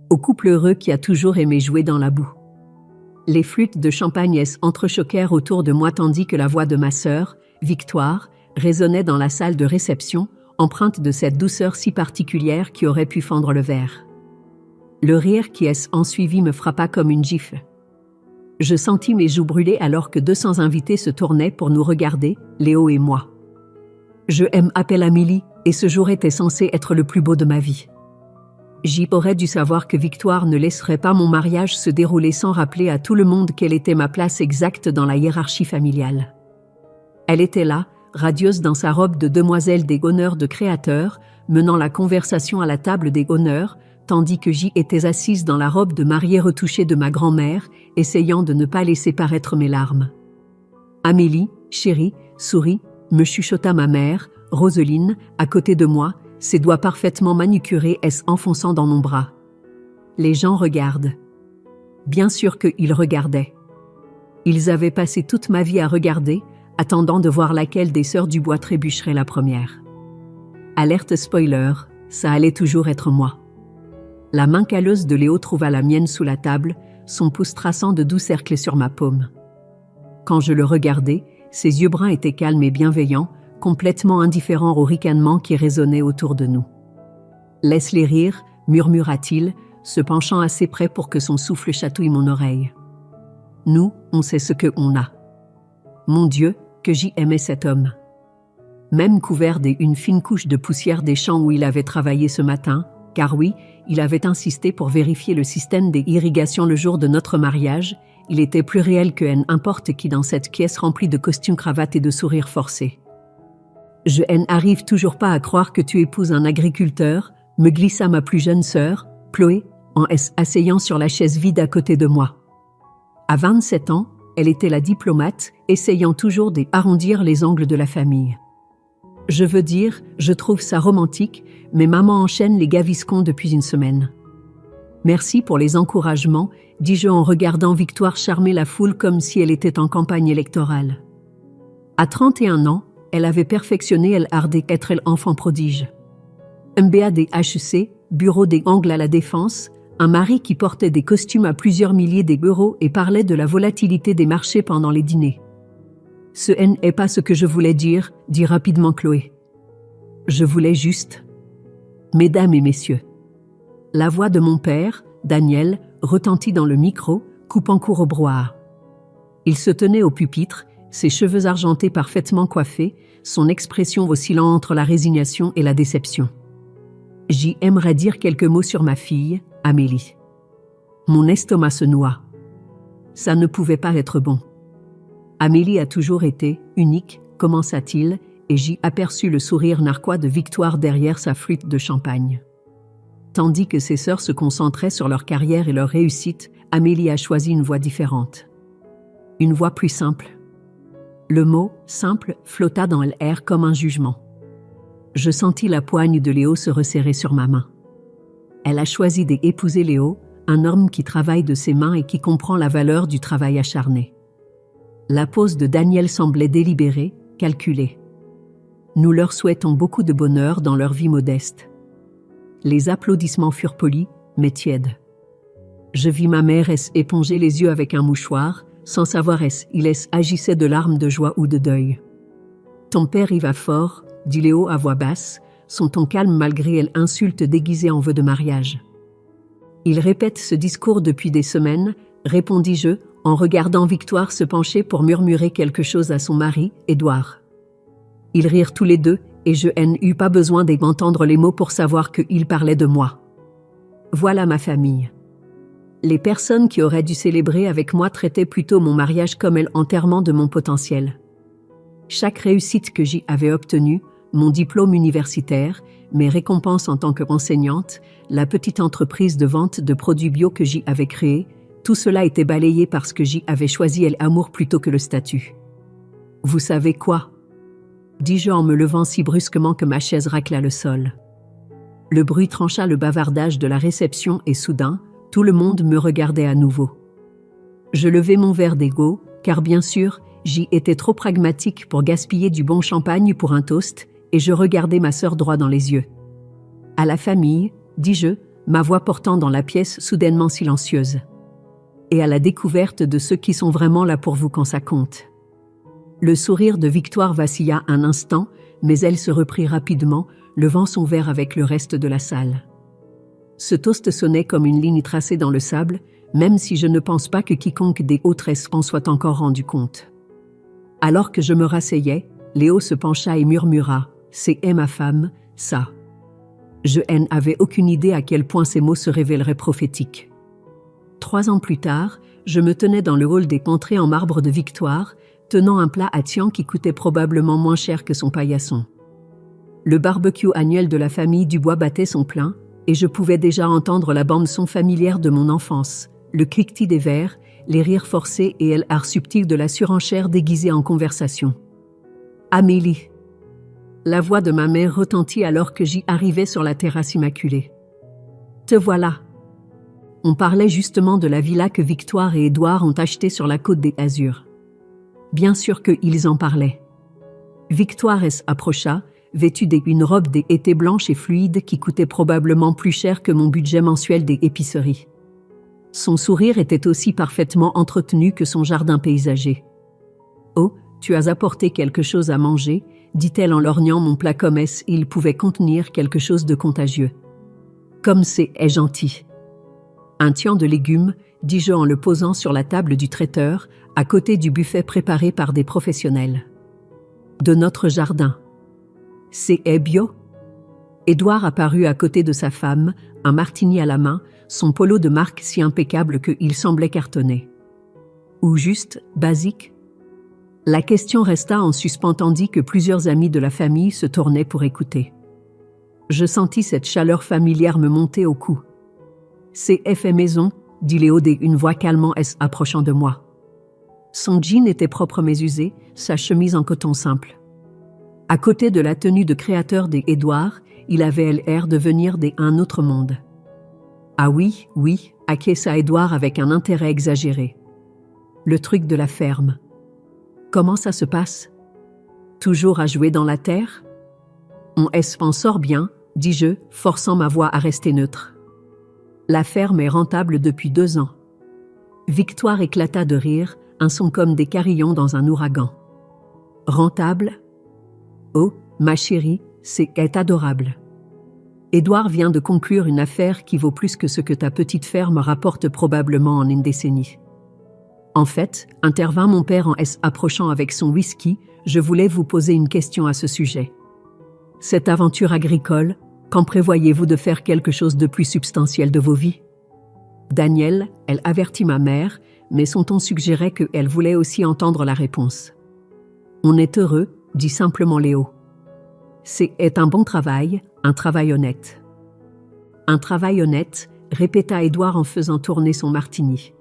Au couple heureux qui a toujours aimé jouer dans la boue. Les flûtes de champagne entrechoquèrent autour de moi tandis que la voix de ma sœur, Victoire, résonnait dans la salle de réception, empreinte de cette douceur si particulière qui aurait pu fendre le verre. Le rire qui en suivit me frappa comme une gifle. Je sentis mes joues brûler alors que 200 invités se tournaient pour nous regarder, Léo et moi. Je m'appelle Amélie, et ce jour était censé être le plus beau de ma vie. J'aurais dû savoir que Victoire ne laisserait pas mon mariage se dérouler sans rappeler à tout le monde quelle était ma place exacte dans la hiérarchie familiale. Elle était là, radieuse dans sa robe de demoiselle des honneurs de créateur, menant la conversation à la table des honneurs, tandis que j'y étais assise dans la robe de mariée retouchée de ma grand-mère, essayant de ne pas laisser paraître mes larmes. Amélie, chérie, souris, me chuchota ma mère, Roseline, à côté de moi, ses doigts parfaitement manucurés enfonçant dans mon bras. Les gens regardent. Bien sûr qu'ils regardaient. Ils avaient passé toute ma vie à regarder, attendant de voir laquelle des sœurs Dubois trébucherait la première. Alerte spoiler, ça allait toujours être moi. La main calleuse de Léo trouva la mienne sous la table, son pouce traçant de doux cercles sur ma paume. Quand je le regardais, ses yeux bruns étaient calmes et bienveillants, complètement indifférents au ricanement qui résonnait autour de nous. « Laisse-les rire », murmura-t-il, se penchant assez près pour que son souffle chatouille mon oreille. « Nous, on sait ce que on a. » Mon Dieu, que j'y aimais cet homme. Même couvert d'une fine couche de poussière des champs où il avait travaillé ce matin, car oui, il avait insisté pour vérifier le système des irrigations le jour de notre mariage, il était plus réel que n'importe qui dans cette pièce remplie de costumes cravates et de sourires forcés. Je n'arrive toujours pas à croire que tu épouses un agriculteur, me glissa ma plus jeune sœur, Chloé, en s'asseyant sur la chaise vide à côté de moi. À 27 ans, elle était la diplomate, essayant toujours d'arrondir les angles de la famille. Je veux dire, je trouve ça romantique, mais maman enchaîne les gaviscons depuis une semaine. Merci pour les encouragements, dis-je en regardant Victoire charmer la foule comme si elle était en campagne électorale. À 31 ans, elle avait perfectionné l'art d'être l'enfant prodige. MBA des HEC, bureau des angles à la défense, un mari qui portait des costumes à plusieurs milliers d'euros et parlait de la volatilité des marchés pendant les dîners. Ce n'est pas ce que je voulais dire, dit rapidement Chloé. Je voulais juste. Mesdames et messieurs. La voix de mon père, Daniel, retentit dans le micro, coupant court au brouhaha. Il se tenait au pupitre, ses cheveux argentés parfaitement coiffés, son expression oscillant entre la résignation et la déception. J'aimerais dire quelques mots sur ma fille, Amélie. Mon estomac se noua. Ça ne pouvait pas être bon. Amélie a toujours été unique, commença-t-il, et j'y aperçus le sourire narquois de Victoire derrière sa flûte de champagne. Tandis que ses sœurs se concentraient sur leur carrière et leur réussite, Amélie a choisi une voie différente. Une voie plus simple. Le mot « simple » flotta dans l'air comme un jugement. Je sentis la poigne de Léo se resserrer sur ma main. Elle a choisi d'épouser Léo, un homme qui travaille de ses mains et qui comprend la valeur du travail acharné. La pose de Daniel semblait délibérée, calculée. Nous leur souhaitons beaucoup de bonheur dans leur vie modeste. Les applaudissements furent polis, mais tièdes. Je vis ma mère éponger les yeux avec un mouchoir, sans savoir il agissait de larmes de joie ou de deuil. « Ton père y va fort », dit Léo à voix basse, son ton calme malgré l'insulte déguisée en vœu de mariage. « Il répète ce discours depuis des semaines », répondis-je, en regardant Victoire se pencher pour murmurer quelque chose à son mari, Édouard. Ils rirent tous les deux, et je n'eus pas besoin d'entendre les mots pour savoir qu'ils parlaient de moi. Voilà ma famille. Les personnes qui auraient dû célébrer avec moi traitaient plutôt mon mariage comme l'enterrement de mon potentiel. Chaque réussite que j'y avais obtenue, mon diplôme universitaire, mes récompenses en tant qu'enseignante, la petite entreprise de vente de produits bio que j'y avais créée, tout cela était balayé parce que j'y avais choisi l'amour plutôt que le statut. Vous savez quoi ? Dis-je en me levant si brusquement que ma chaise racla le sol. Le bruit trancha le bavardage de la réception et soudain, tout le monde me regardait à nouveau. Je levai mon verre d'égo, car bien sûr, j'y étais trop pragmatique pour gaspiller du bon champagne pour un toast, et je regardai ma sœur droit dans les yeux. À la famille, dis-je, ma voix portant dans la pièce soudainement silencieuse. Et à la découverte de ceux qui sont vraiment là pour vous quand ça compte. Le sourire de Victoire vacilla un instant, mais elle se reprit rapidement, levant son verre avec le reste de la salle. Ce toast sonnait comme une ligne tracée dans le sable, même si je ne pense pas que quiconque des hôtesses en soit encore rendu compte. Alors que je me rasseyais, Léo se pencha et murmura « C'est ma femme, ça ». Je n'avais aucune idée à quel point ces mots se révéleraient prophétiques. 3 ans plus tard, je me tenais dans le hall des entrées en marbre de Victoire, tenant un plat à tian qui coûtait probablement moins cher que son paillasson. Le barbecue annuel de la famille Dubois battait son plein, et je pouvais déjà entendre la bande-son familière de mon enfance, le cliquetis des verres, les rires forcés et l'art subtil de la surenchère déguisée en conversation. « Amélie !» La voix de ma mère retentit alors que j'y arrivais sur la terrasse immaculée. « Te voilà !» On parlait justement de la villa que Victoire et Édouard ont achetée sur la côte des Azurs. Bien sûr qu'ils en parlaient. Victoire s'approcha, vêtue d'une robe d'été blanche et fluide qui coûtait probablement plus cher que mon budget mensuel des épiceries. Son sourire était aussi parfaitement entretenu que son jardin paysager. « Oh, tu as apporté quelque chose à manger ?» dit-elle en lorgnant mon plat comme s'il pouvait contenir quelque chose de contagieux. « Comme c'est gentil !» Un tian de légumes, dis-je en le posant sur la table du traiteur, à côté du buffet préparé par des professionnels. De notre jardin. C'est bio? Édouard apparut à côté de sa femme, un martini à la main, son polo de marque si impeccable qu'il semblait cartonné. Ou juste basique? La question resta en suspens tandis que plusieurs amis de la famille se tournaient pour écouter. Je sentis cette chaleur familière me monter au cou. « C'est fait maison », dit Léo d'une voix calmement approchant de moi. Son jean était propre mais usé, sa chemise en coton simple. À côté de la tenue de créateur d'Édouard, il avait l'air de venir d'un autre monde. « Ah oui, acquiesça Édouard avec un intérêt exagéré. Le truc de la ferme. Comment ça se passe? Toujours à jouer dans la terre? On s'en sort bien, dis-je, forçant ma voix à rester neutre. La ferme est rentable depuis 2 ans. Victoire éclata de rire, un son comme des carillons dans un ouragan. Rentable? Oh, ma chérie, c'est adorable. Édouard vient de conclure une affaire qui vaut plus que ce que ta petite ferme rapporte probablement en une décennie. En fait, intervint mon père en approchant avec son whisky, je voulais vous poser une question à ce sujet. Cette aventure agricole, quand prévoyez-vous de faire quelque chose de plus substantiel de vos vies? Daniel, elle avertit ma mère, mais son ton suggérait qu'elle voulait aussi entendre la réponse. On est heureux, dit simplement Léo. C'est un bon travail, un travail honnête. Un travail honnête, répéta Édouard en faisant tourner son martini.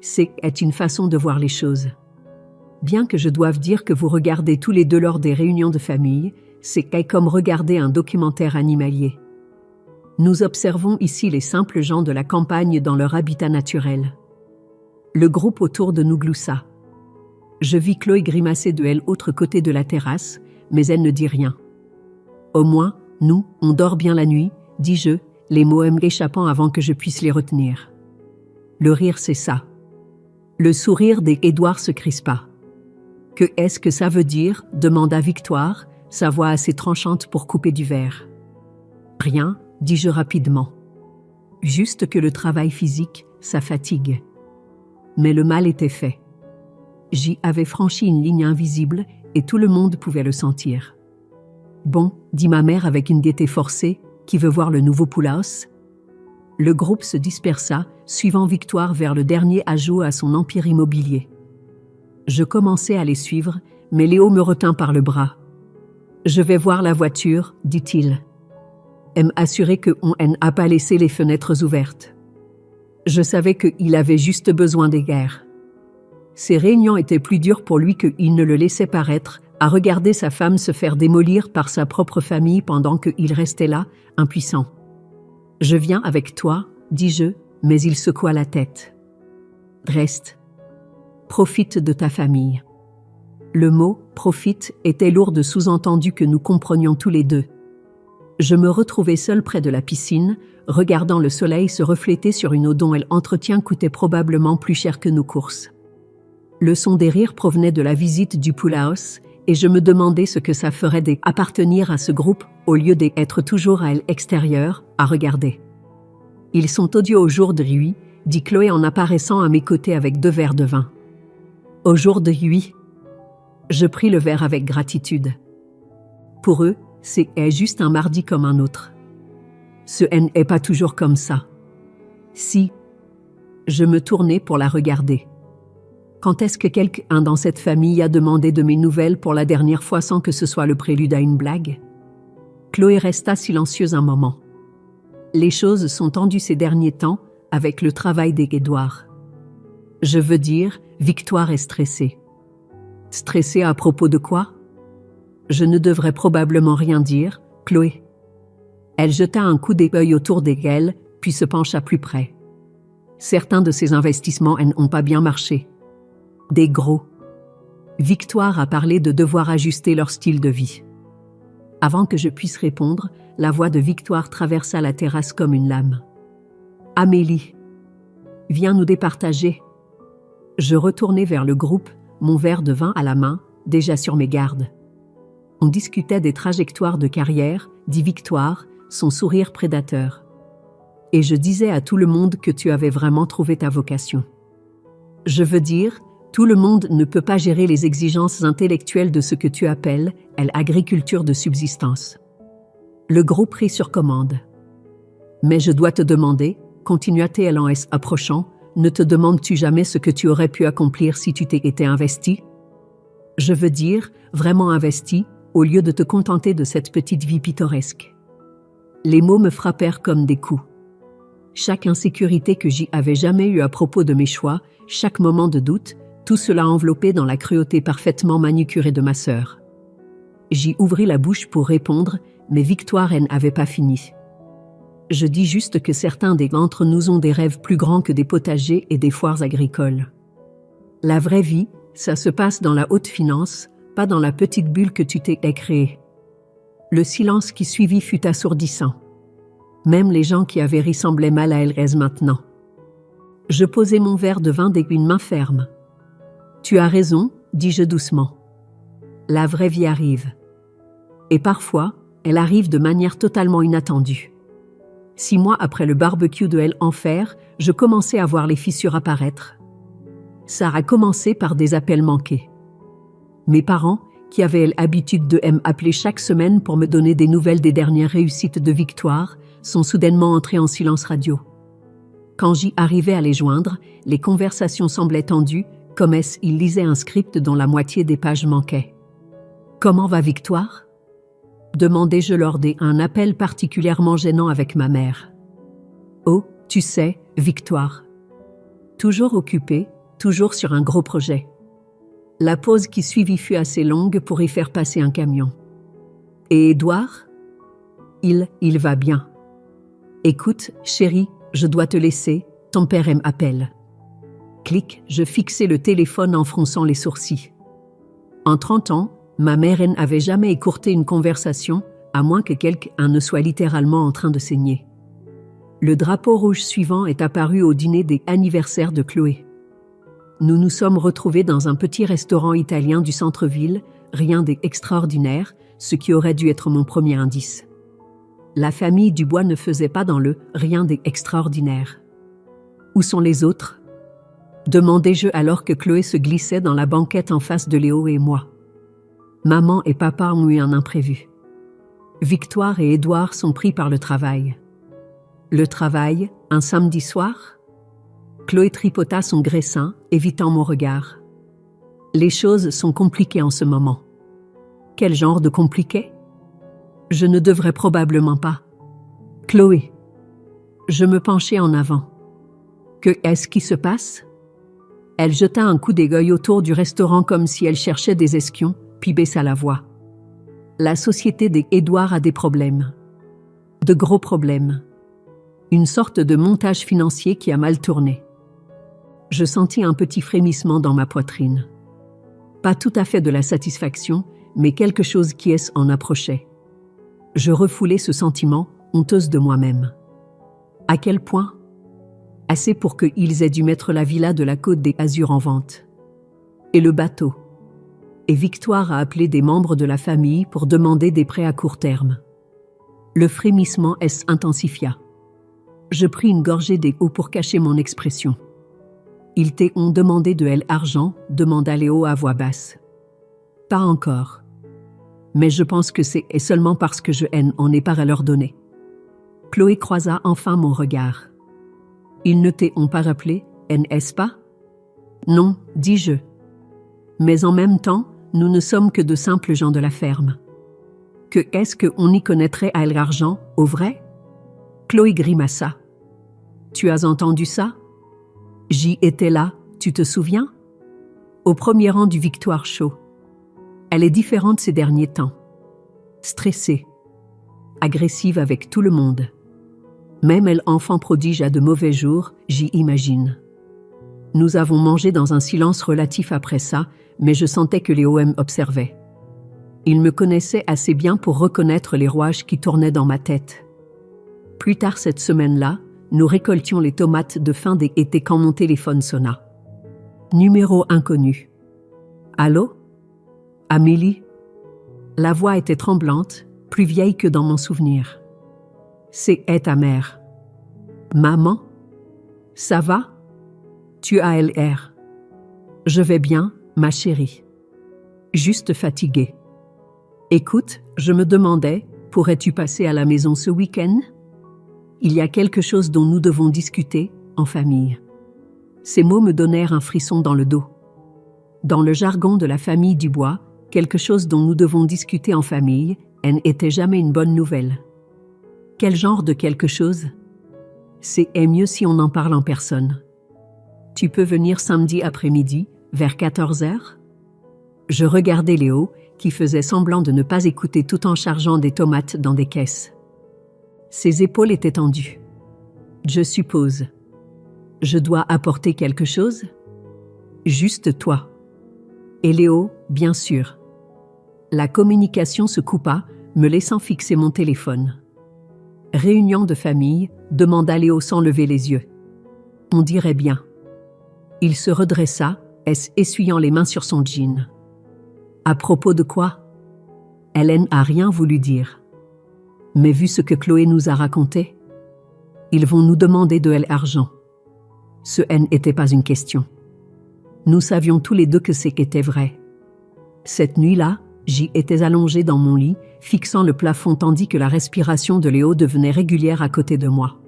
C'est une façon de voir les choses. Bien que je doive dire que vous regardez tous les deux lors des réunions de famille, c'est comme regarder un documentaire animalier. Nous observons ici les simples gens de la campagne dans leur habitat naturel. Le groupe autour de nous gloussa. Je vis Chloé grimacer de l'autre côté de la terrasse, mais elle ne dit rien. Au moins, nous, on dort bien la nuit, dis-je, les mots m'échappant avant que je puisse les retenir. Le rire cessa. Le sourire d'Édouard se crispa. « Que est-ce que ça veut dire ?» demanda Victoire, sa voix assez tranchante pour couper du verre. « Rien, dis-je rapidement. Juste que le travail physique, ça fatigue. » Mais le mal était fait. J'y avais franchi une ligne invisible et tout le monde pouvait le sentir. « Bon, dit ma mère avec une gaieté forcée, qui veut voir le nouveau Poulaos ?» Le groupe se dispersa, suivant Victoire vers le dernier ajout à son empire immobilier. Je commençais à les suivre, mais Léo me retint par le bras. « Je vais voir la voiture, dit-il. Elle m'assurait qu'on n'a pas laissé les fenêtres ouvertes. Je savais qu'il avait juste besoin d'égards. Ces réunions étaient plus dures pour lui qu'il ne le laissait paraître, à regarder sa femme se faire démolir par sa propre famille pendant qu'il restait là, impuissant. « Je viens avec toi, dis-je, mais il secoua la tête. Reste. Profite de ta famille. » Le mot « profite » était lourd de sous-entendu que nous comprenions tous les deux. Je me retrouvais seule près de la piscine, regardant le soleil se refléter sur une eau dont l'entretien coûtait probablement plus cher que nos courses. Le son des rires provenait de la visite du pool house, et je me demandais ce que ça ferait d'appartenir à ce groupe au lieu d'être toujours à l'extérieur, à regarder. « Ils sont odieux aujourd'hui », dit Chloé en apparaissant à mes côtés avec 2 verres de vin. « Aujourd'hui ?» Je pris le verre avec gratitude. Pour eux, c'est juste un mardi comme un autre. Ce n'est pas toujours comme ça. Si. Je me tournai pour la regarder. Quand est-ce que quelqu'un dans cette famille a demandé de mes nouvelles pour la dernière fois sans que ce soit le prélude à une blague? Chloé resta silencieuse un moment. Les choses sont tendues ces derniers temps avec le travail d'Édouard. Je veux dire, Victoire est stressée. Stressée à propos de quoi? Je ne devrais probablement rien dire, Chloé. Elle jeta un coup d'œil autour d'elle, puis se pencha plus près. Certains de ses investissements n'ont pas bien marché. Des gros. Victoire a parlé de devoir ajuster leur style de vie. Avant que je puisse répondre, la voix de Victoire traversa la terrasse comme une lame. « Amélie, viens nous départager. » Je retournai vers le groupe, mon verre de vin à la main, déjà sur mes gardes. On discutait des trajectoires de carrière, dit Victoire, son sourire prédateur. Et je disais à tout le monde que tu avais vraiment trouvé ta vocation. Je veux dire, tout le monde ne peut pas gérer les exigences intellectuelles de ce que tu appelles l'agriculture de subsistance. Le groupe prit sur commande. Mais je dois te demander, continua-t-elle en approchant, ne te demandes-tu jamais ce que tu aurais pu accomplir si tu t'étais investi? Je veux dire, vraiment investi, au lieu de te contenter de cette petite vie pittoresque. Les mots me frappèrent comme des coups. Chaque insécurité que j'y avais jamais eue à propos de mes choix, chaque moment de doute, tout cela enveloppé dans la cruauté parfaitement manucurée de ma sœur. J'y ouvris la bouche pour répondre, mais Victoire n'avait pas fini. Je dis juste que certains d'entre nous ont des rêves plus grands que des potagers et des foires agricoles. La vraie vie, ça se passe dans la haute finance, pas dans la petite bulle que tu t'es créée. Le silence qui suivit fut assourdissant. Même les gens qui avaient ri semblaient mal à l'aise maintenant. Je posai mon verre de vin d'une main ferme. « Tu as raison, dis-je doucement. La vraie vie arrive. Et parfois, elle arrive de manière totalement inattendue. 6 mois après le barbecue de l'enfer, je commençais à voir les fissures apparaître. Ça a commencé par des appels manqués. Mes parents, qui avaient l'habitude de m'appeler chaque semaine pour me donner des nouvelles des dernières réussites de Victoire, sont soudainement entrés en silence radio. Quand j'y arrivais à les joindre, les conversations semblaient tendues, comme s'ils lisaient un script dont la moitié des pages manquaient. « Comment va Victoire ?» demandai-je lors d'un appel particulièrement gênant avec ma mère. « Oh, tu sais, Victoire. Toujours occupée, toujours sur un gros projet. » La pause qui suivit fut assez longue pour y faire passer un camion. « Et Édouard ? Il va bien. Écoute, chérie, je dois te laisser, ton père m'appelle. » Clic, je fixai le téléphone en fronçant les sourcils. En 30 ans, ma mère n'avait jamais écourté une conversation, à moins que quelqu'un ne soit littéralement en train de saigner. Le drapeau rouge suivant est apparu au dîner des anniversaires de Chloé. Nous nous sommes retrouvés dans un petit restaurant italien du centre-ville, rien d'extraordinaire, ce qui aurait dû être mon premier indice. La famille Dubois ne faisait pas dans le « rien d'extraordinaire ». « Où sont les autres ?» demandai-je alors que Chloé se glissait dans la banquette en face de Léo et moi. Maman et papa ont eu un imprévu. Victoire et Édouard sont pris par le travail. Le travail, un samedi soir ? Chloé tripota son graissin, évitant mon regard. Les choses sont compliquées en ce moment. Quel genre de compliqué ? Je ne devrais probablement pas. Chloé. Je me penchai en avant. Qu'est-ce qui se passe ? Elle jeta un coup d'œil autour du restaurant comme si elle cherchait des espions, puis baissa la voix. La société d'Édouard a des problèmes. De gros problèmes. Une sorte de montage financier qui a mal tourné. Je sentis un petit frémissement dans ma poitrine. Pas tout à fait de la satisfaction, mais quelque chose qui en approchait. Je refoulais ce sentiment, honteuse de moi-même. À quel point? Assez pour qu'ils aient dû mettre la villa de la Côte d'Azur en vente. Et le bateau. Et Victoire a appelé des membres de la famille pour demander des prêts à court terme. Le frémissement s'intensifia. Je pris une gorgée d'eau pour cacher mon expression. Ils t'ont demandé de l'argent, demanda Léo à voix basse. Pas encore. Mais je pense que c'est seulement parce que je n'en ai pas à leur donner. Chloé croisa enfin mon regard. Ils ne t'ont pas rappelé, n'est-ce pas? Non, dis-je. Mais en même temps, nous ne sommes que de simples gens de la ferme. Que est-ce qu'on y connaîtrait à l'argent, au vrai? Chloé grimaça. Tu as entendu ça? J'y étais là, tu te souviens? Au premier rang du Victoire Show. Elle est différente ces derniers temps. Stressée. Agressive avec tout le monde. Même elle, enfant prodige, a de mauvais jours, j'y imagine. Nous avons mangé dans un silence relatif après ça, mais je sentais que Léo observait. Il me connaissait assez bien pour reconnaître les rouages qui tournaient dans ma tête. Plus tard cette semaine-là, nous récoltions les tomates de fin d'été quand mon téléphone sonna. Numéro inconnu. Allô? Amélie? La voix était tremblante, plus vieille que dans mon souvenir. C'est ta mère. Maman? Ça va? Tu as l'air. Je vais bien, ma chérie. Juste fatiguée. Écoute, je me demandais, pourrais-tu passer à la maison ce week-end? Il y a quelque chose dont nous devons discuter, en famille. Ces mots me donnèrent un frisson dans le dos. Dans le jargon de la famille Dubois, quelque chose dont nous devons discuter en famille, n'était jamais une bonne nouvelle. Quel genre de quelque chose? C'est mieux si on en parle en personne. Tu peux venir samedi après-midi, vers 14h? Je regardais Léo, qui faisait semblant de ne pas écouter tout en chargeant des tomates dans des caisses. Ses épaules étaient tendues. Je suppose. Je dois apporter quelque chose? Juste toi. Et Léo, bien sûr. La communication se coupa, me laissant fixer mon téléphone. Réunion de famille, demanda Léo sans lever les yeux. On dirait bien. Il se redressa, essuyant les mains sur son jean. À propos de quoi? Hélène n'a rien voulu dire. Mais vu ce que Chloé nous a raconté, ils vont nous demander de l'argent. Ce n'était pas une question. Nous savions tous les deux que c'était vrai. Cette nuit-là, j'y étais allongée dans mon lit, fixant le plafond tandis que la respiration de Léo devenait régulière à côté de moi.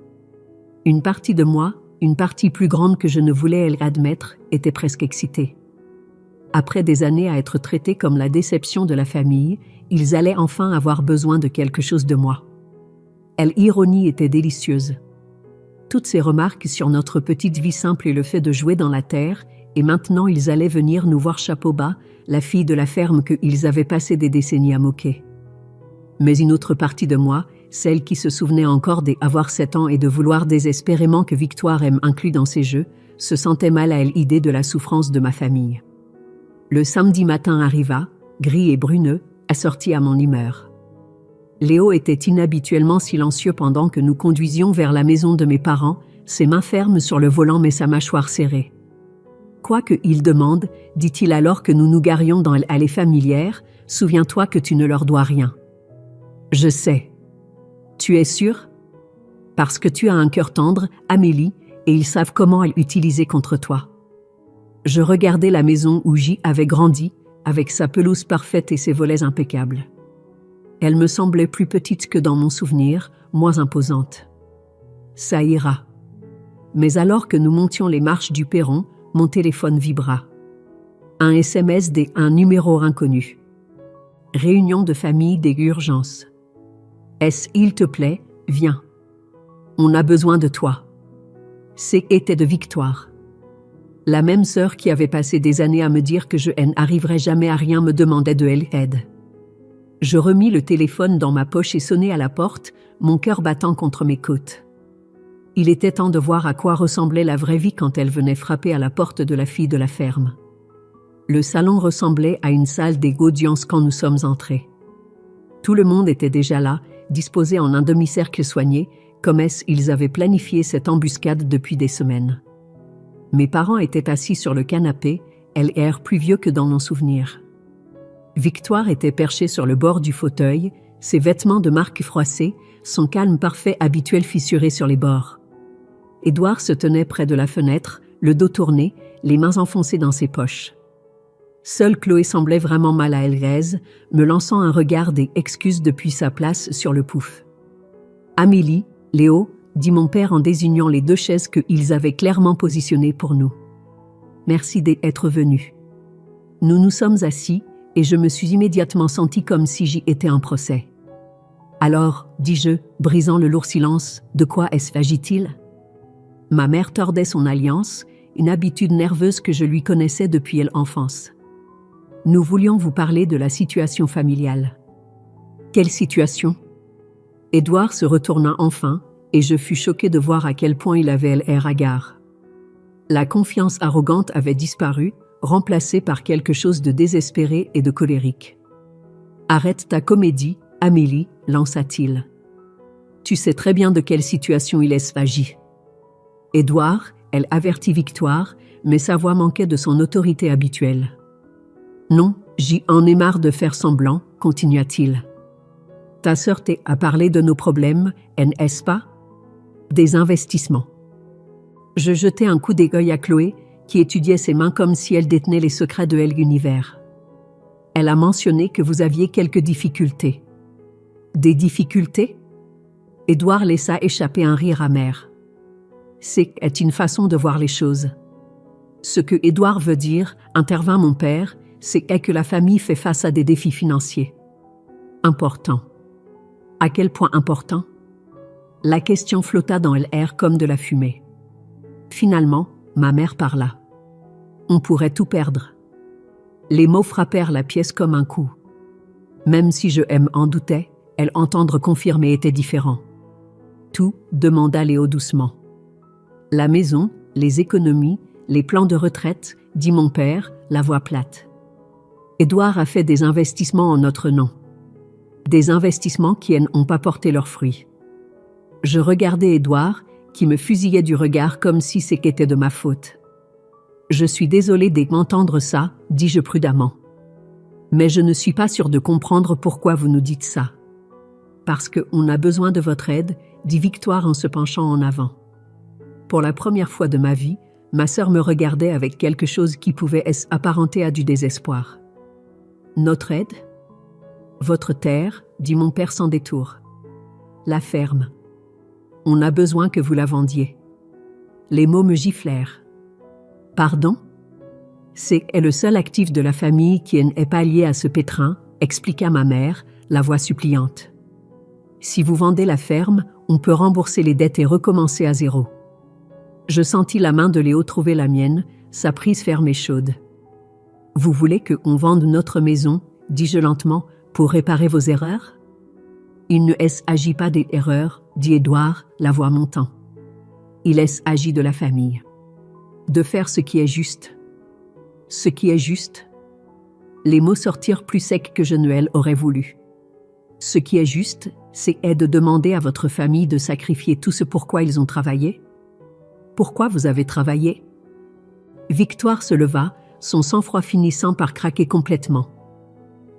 Une partie de moi, une partie plus grande que je ne voulais admettre, était presque excitée. Après des années à être traités comme la déception de la famille, ils allaient enfin avoir besoin de quelque chose de moi. L'ironie était délicieuse. Toutes ces remarques sur notre petite vie simple et le fait de jouer dans la terre, et maintenant ils allaient venir nous voir chapeau bas, la fille de la ferme qu'ils avaient passé des décennies à moquer. Mais une autre partie de moi, celle qui se souvenait encore d'avoir 7 ans et de vouloir désespérément que Victoire inclus dans ses jeux, se sentait mal à l'idée de la souffrance de ma famille. Le samedi matin arriva, gris et bruneux, assorti à mon humeur. Léo était inhabituellement silencieux pendant que nous conduisions vers la maison de mes parents, ses mains fermes sur le volant mais sa mâchoire serrée. « Quoi qu'il demande, dit-il alors que nous nous garions dans l'allée familière, souviens-toi que tu ne leur dois rien. » Je sais. Tu es sûre? Parce que tu as un cœur tendre, Amélie, et ils savent comment l'utiliser contre toi. Je regardais la maison où J avait grandi, avec sa pelouse parfaite et ses volets impeccables. Elle me semblait plus petite que dans mon souvenir, moins imposante. Ça ira. Mais alors que nous montions les marches du perron, mon téléphone vibra. Un SMS d'un numéro inconnu. Réunion de famille des urgences. S'il te plaît, viens. On a besoin de toi. C'était de Victoire. La même sœur qui avait passé des années à me dire que je n'arriverais jamais à rien me demandait de l'aide. Je remis le téléphone dans ma poche et sonnai à la porte, mon cœur battant contre mes côtes. Il était temps de voir à quoi ressemblait la vraie vie quand elle venait frapper à la porte de la fille de la ferme. Le salon ressemblait à une salle d'audience quand nous sommes entrés. Tout le monde était déjà là, disposés en un demi-cercle soigné, comme ils avaient planifié cette embuscade depuis des semaines. Mes parents étaient assis sur le canapé, l'air plus vieux que dans mon souvenir. Victoire était perchée sur le bord du fauteuil, ses vêtements de marque froissés, son calme parfait habituel fissuré sur les bords. Édouard se tenait près de la fenêtre, le dos tourné, les mains enfoncées dans ses poches. Seule Chloé semblait vraiment mal à l'aise, me lançant un regard d'excuse depuis sa place sur le pouf. « Amélie, Léo », dit mon père en désignant les 2 chaises qu'ils avaient clairement positionnées pour nous. « Merci d'être venus. » Nous nous sommes assis et je me suis immédiatement senti comme si j'y étais en procès. « Alors, dis-je, brisant le lourd silence, de quoi s'agit-il » Ma mère tordait son alliance, une habitude nerveuse que je lui connaissais depuis l'enfance. « Nous voulions vous parler de la situation familiale. » « Quelle situation ?» Édouard se retourna enfin, et je fus choqué de voir à quel point il avait l'air hagard. La confiance arrogante avait disparu, remplacée par quelque chose de désespéré et de colérique. « Arrête ta comédie, Amélie, lança-t-il. Tu sais très bien de quelle situation il s'agit. » Édouard, elle avertit Victoire, mais sa voix manquait de son autorité habituelle. « Non, j'en ai marre de faire semblant, continua-t-il. Ta sœur t'a parlé de nos problèmes, n'est-ce pas? Des investissements. » Je jetai un coup d'œil à Chloé, qui étudiait ses mains comme si elle détenait les secrets de l'univers. Elle a mentionné que vous aviez quelques difficultés. Des difficultés? Édouard laissa échapper un rire amer. C'est une façon de voir les choses. Ce que Édouard veut dire, intervint mon père, c'est que la famille fait face à des défis financiers. Important. À quel point important? La question flotta dans l'air comme de la fumée. Finalement, ma mère parla. On pourrait tout perdre. Les mots frappèrent la pièce comme un coup. Même si je en doutais, entendre confirmer était différent. Tout, demanda Léo doucement. La maison, les économies, les plans de retraite, dit mon père, la voix plate. Édouard a fait des investissements en notre nom. Des investissements qui n'ont pas porté leurs fruits. Je regardais Édouard, qui me fusillait du regard comme si c'était de ma faute. Je suis désolé d'entendre ça, dis-je prudemment. Mais je ne suis pas sûr de comprendre pourquoi vous nous dites ça. Parce qu'on a besoin de votre aide, dit Victoire en se penchant en avant. Pour la première fois de ma vie, ma sœur me regardait avec quelque chose qui pouvait s'apparenter à du désespoir. Notre aide? Votre terre, dit mon père sans détour. La ferme. On a besoin que vous la vendiez. Les mots me giflèrent. Pardon? C'est le seul actif de la famille qui n'est pas lié à ce pétrin, expliqua ma mère, la voix suppliante. Si vous vendez la ferme, on peut rembourser les dettes et recommencer à zéro. Je sentis la main de Léo trouver la mienne, sa prise ferme et chaude. Vous voulez qu'on vende notre maison, dis-je lentement, pour réparer vos erreurs? Il ne s'agit pas des erreurs, dit Édouard, la voix montant. Il s'agit de la famille. De faire ce qui est juste. Ce qui est juste? Les mots sortirent plus secs que je ne l'aurais voulu. Ce qui est juste, c'est de demander à votre famille de sacrifier tout ce pourquoi ils ont travaillé. Pourquoi vous avez travaillé? Victoire se leva, son sang-froid finissant par craquer complètement.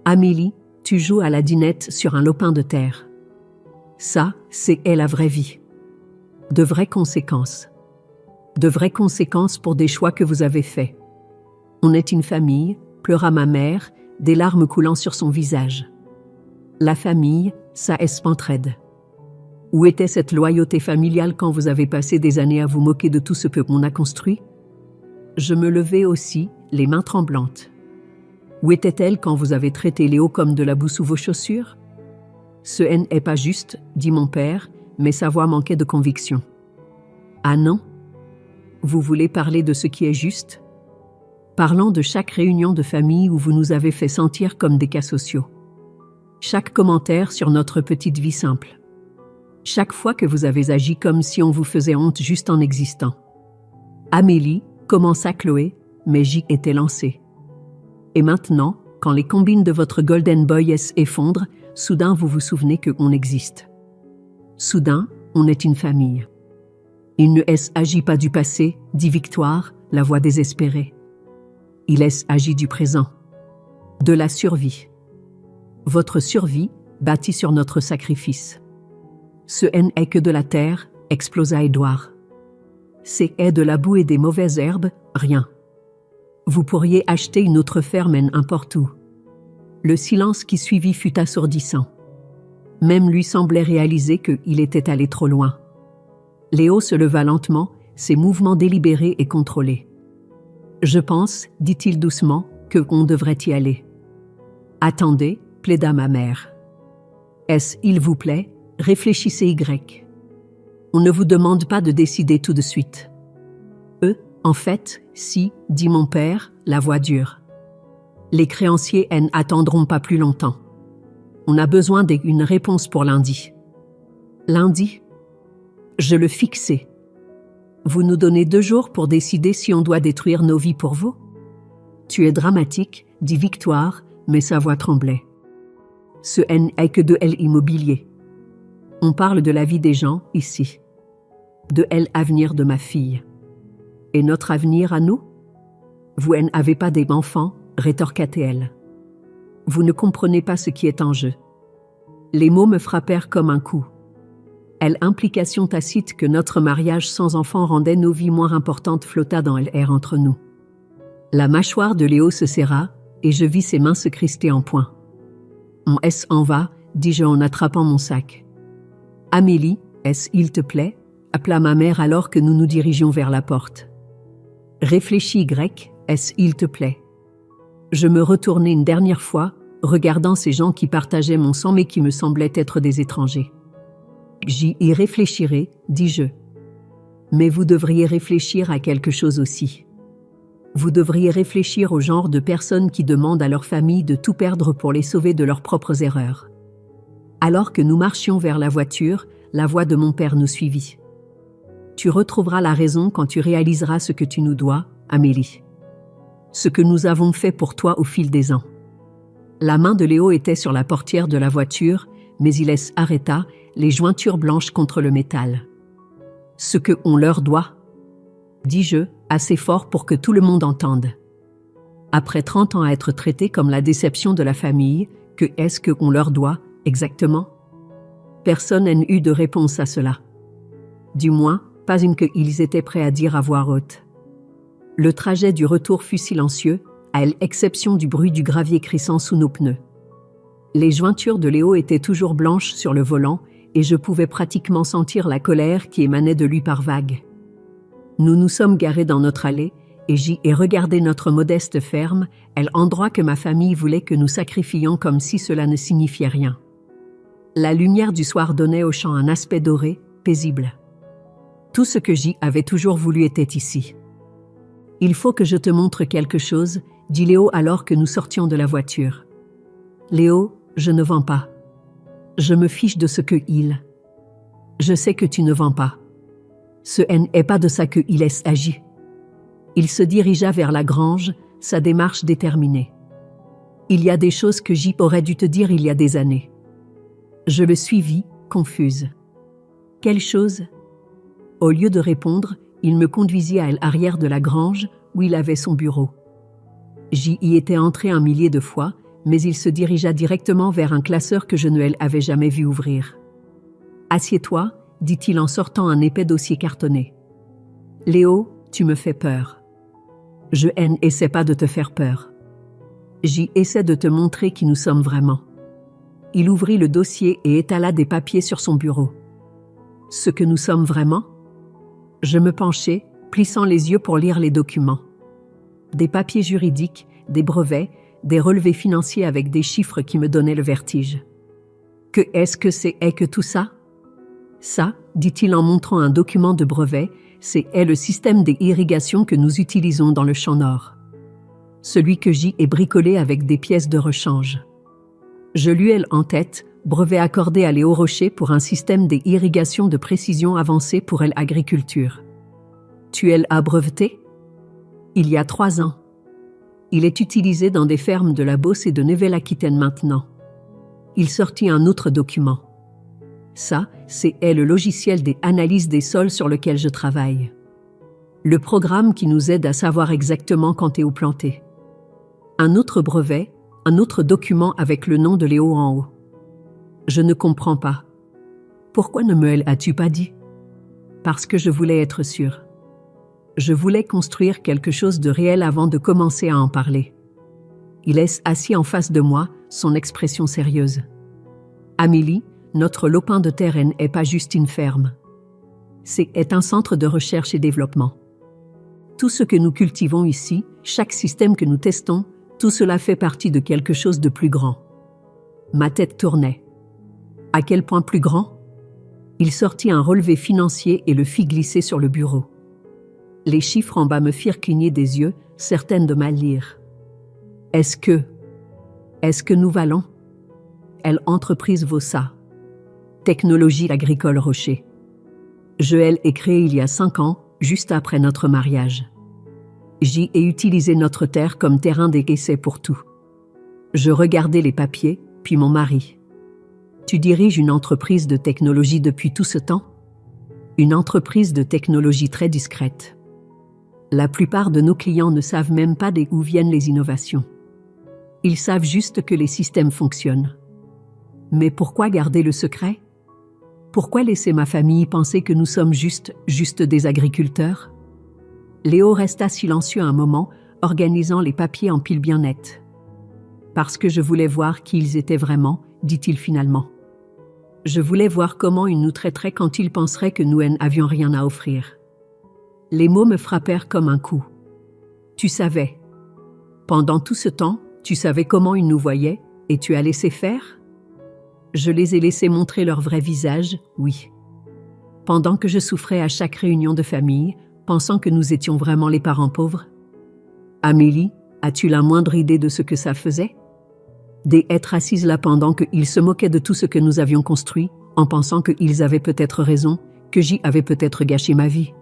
Amélie, tu joues à la dinette sur un lopin de terre. Ça, c'est la vraie vie. De vraies conséquences. De vraies conséquences pour des choix que vous avez faits. On est une famille, pleura ma mère, des larmes coulant sur son visage. La famille, ça s'entraide. Où était cette loyauté familiale quand vous avez passé des années à vous moquer de tout ce que l'on a construit? Je me levai aussi, les mains tremblantes. Où était-elle quand vous avez traité Léo comme de la boue sous vos chaussures? Ce n'est pas juste, dit mon père, mais sa voix manquait de conviction. Ah non? Vous voulez parler de ce qui est juste? Parlant de chaque réunion de famille où vous nous avez fait sentir comme des cas sociaux. Chaque commentaire sur notre petite vie simple. Chaque fois que vous avez agi comme si on vous faisait honte juste en existant. Amélie, commença Chloé, mais j'y étais lancée. Et maintenant, quand les combines de votre Golden Boy s'effondrent, soudain vous vous souvenez qu'on existe. Soudain, on est une famille. Il ne s'agit pas du passé, dit Victoire, la voix désespérée. Il s'agit du présent. De la survie. Votre survie, bâtie sur notre sacrifice. Ce n'est que de la terre, explosa Édouard. C'est de la boue et des mauvaises herbes, rien. Vous pourriez acheter une autre ferme n'importe où. Le silence qui suivit fut assourdissant. Même lui semblait réaliser qu'il était allé trop loin. Léo se leva lentement, ses mouvements délibérés et contrôlés. « Je pense, dit-il doucement, qu'on devrait y aller. »« Attendez, plaida ma mère. Il vous plaît, réfléchissez Y. On ne vous demande pas de décider tout de suite. » En fait, si, dit mon père, la voix dure. Les créanciers n'attendront pas plus longtemps. On a besoin d'une réponse pour lundi. Lundi? Je le fixais. Vous nous donnez 2 jours pour décider si on doit détruire nos vies pour vous? Tu es dramatique, dit Victoire, mais sa voix tremblait. Ce n'est que de l'immobilier. On parle de la vie des gens, ici. De l'avenir de ma fille. Et notre avenir à nous? Vous n'avez pas d'enfants, rétorqua-t-elle. Vous ne comprenez pas ce qui est en jeu. Les mots me frappèrent comme un coup. L'implication tacite que notre mariage sans enfant rendait nos vies moins importantes flotta dans l'air entre nous. La mâchoire de Léo se serra, et je vis ses mains se crisper en poing. « On en va » dis-je en attrapant mon sac. « Amélie, il te plaît » appela ma mère alors que nous nous dirigions vers la porte. « Réfléchis Y, il te plaît » Je me retournai une dernière fois, regardant ces gens qui partageaient mon sang mais qui me semblaient être des étrangers. « J'y réfléchirai » dis-je. « Mais vous devriez réfléchir à quelque chose aussi. Vous devriez réfléchir au genre de personnes qui demandent à leur famille de tout perdre pour les sauver de leurs propres erreurs. » Alors que nous marchions vers la voiture, la voix de mon père nous suivit. « Tu retrouveras la raison quand tu réaliseras ce que tu nous dois, Amélie. Ce que nous avons fait pour toi au fil des ans. » La main de Léo était sur la portière de la voiture, mais il s'arrêta, les jointures blanches contre le métal. « Ce que on leur doit » dis-je, assez fort pour que tout le monde entende. Après 30 ans à être traité comme la déception de la famille, que est-ce qu'on leur doit, exactement? Personne n'a eu de réponse à cela. Du moins, pas une qu'ils étaient prêts à dire à voix haute. Le trajet du retour fut silencieux, à l'exception du bruit du gravier crissant sous nos pneus. Les jointures de Léo étaient toujours blanches sur le volant, et je pouvais pratiquement sentir la colère qui émanait de lui par vagues. Nous nous sommes garés dans notre allée, et j'y ai regardé notre modeste ferme, l'endroit que ma famille voulait que nous sacrifiions comme si cela ne signifiait rien. La lumière du soir donnait au champ un aspect doré, paisible. Tout ce que j'y avais toujours voulu était ici. « Il faut que je te montre quelque chose » dit Léo alors que nous sortions de la voiture. « Léo, je ne vends pas. Je me fiche de ce que il. Je sais que tu ne vends pas. Ce n'est pas de ça qu'il s'agit. » Il se dirigea vers la grange, sa démarche déterminée. « Il y a des choses que j'y aurais dû te dire il y a des années. » Je le suivis, confuse. « Quelle chose ?» Au lieu de répondre, il me conduisit à l'arrière de la grange, où il avait son bureau. J'y étais entré 1 millier de fois, mais il se dirigea directement vers un classeur que je ne l'avais jamais vu ouvrir. « Assieds-toi » dit-il en sortant un épais dossier cartonné. « Léo, tu me fais peur. » « Je n'essaie pas de te faire peur. J'y essaie de te montrer qui nous sommes vraiment. » Il ouvrit le dossier et étala des papiers sur son bureau. « Ce que nous sommes vraiment ?» Je me penchai, plissant les yeux pour lire les documents. Des papiers juridiques, des brevets, des relevés financiers avec des chiffres qui me donnaient le vertige. « Que est-ce que c'est que tout ça ?» « Ça, dit-il en montrant un document de brevet, c'est le système d'irrigation que nous utilisons dans le champ nord. Celui que j'y ai bricolé avec des pièces de rechange. Je lui ai en tête, brevet accordé à Léo Rocher pour un système d'irrigation de précision avancée pour l'agriculture. Tu l'as breveté? Il y a 3 ans. Il est utilisé dans des fermes de la Beauce et de Nouvelle-Aquitaine maintenant. Il sortit un autre document. Ça, c'est le logiciel des analyses des sols sur lequel je travaille. Le programme qui nous aide à savoir exactement quand et où planter. Un autre brevet, un autre document avec le nom de Léo en haut. Je ne comprends pas. Pourquoi ne me l'as-tu pas dit? Parce que je voulais être sûre. Je voulais construire quelque chose de réel avant de commencer à en parler. Il est assis en face de moi, son expression sérieuse. Amélie, notre lopin de terre n'est pas juste une ferme. C'est un centre de recherche et développement. Tout ce que nous cultivons ici, chaque système que nous testons, tout cela fait partie de quelque chose de plus grand. Ma tête tournait. À quel point plus grand? Il sortit un relevé financier et le fit glisser sur le bureau. Les chiffres en bas me firent cligner des yeux, certaines de mal lire. Est-ce que nous valons? Elle entreprise vaut ça. Technologie agricole Rocher. Je l'ai créé il y a 5 ans, juste après notre mariage. J'y ai utilisé notre terre comme terrain d'essai pour tout. Je regardais les papiers, puis mon mari. Tu diriges une entreprise de technologie depuis tout ce temps? Une entreprise de technologie très discrète. La plupart de nos clients ne savent même pas d'où viennent les innovations. Ils savent juste que les systèmes fonctionnent. Mais pourquoi garder le secret? Pourquoi laisser ma famille penser que nous sommes juste des agriculteurs? Léo resta silencieux un moment, organisant les papiers en piles bien nettes. Parce que je voulais voir qui ils étaient vraiment, dit-il finalement. Je voulais voir comment ils nous traiteraient quand ils penseraient que nous n'avions rien à offrir. Les mots me frappèrent comme un coup. Tu savais. Pendant tout ce temps, tu savais comment ils nous voyaient, et tu as laissé faire? Je les ai laissés montrer leur vrai visage, oui. Pendant que je souffrais à chaque réunion de famille, pensant que nous étions vraiment les parents pauvres. Amélie, as-tu la moindre idée de ce que ça faisait? D'être assise là pendant qu'ils se moquaient de tout ce que nous avions construit, en pensant qu'ils avaient peut-être raison, que j'y avais peut-être gâché ma vie.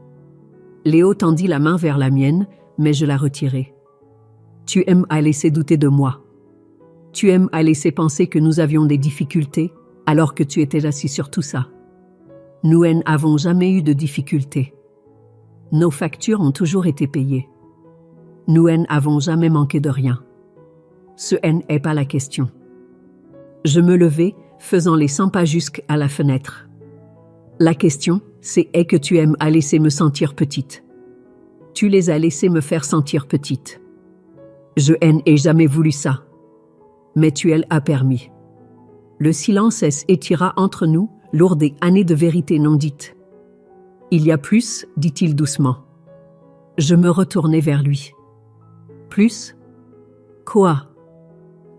Léo tendit la main vers la mienne, mais je la retirai. Tu aimes à laisser douter de moi. Tu aimes à laisser penser que nous avions des difficultés, alors que tu étais assis sur tout ça. Nous n'avons jamais eu de difficultés. Nos factures ont toujours été payées. Nous n'avons jamais manqué de rien. Ce n'est pas la question. Je me levai, faisant les 100 pas jusqu'à la fenêtre. La question, c'est que tu aimes à laisser me sentir petite. Tu les as laissés me faire sentir petite. Je n'ai jamais voulu ça. Mais tu l'as permis. Le silence s'étira entre nous, lourd des années de vérité non dite. Il y a plus, dit-il doucement. Je me retournai vers lui. Plus? Quoi?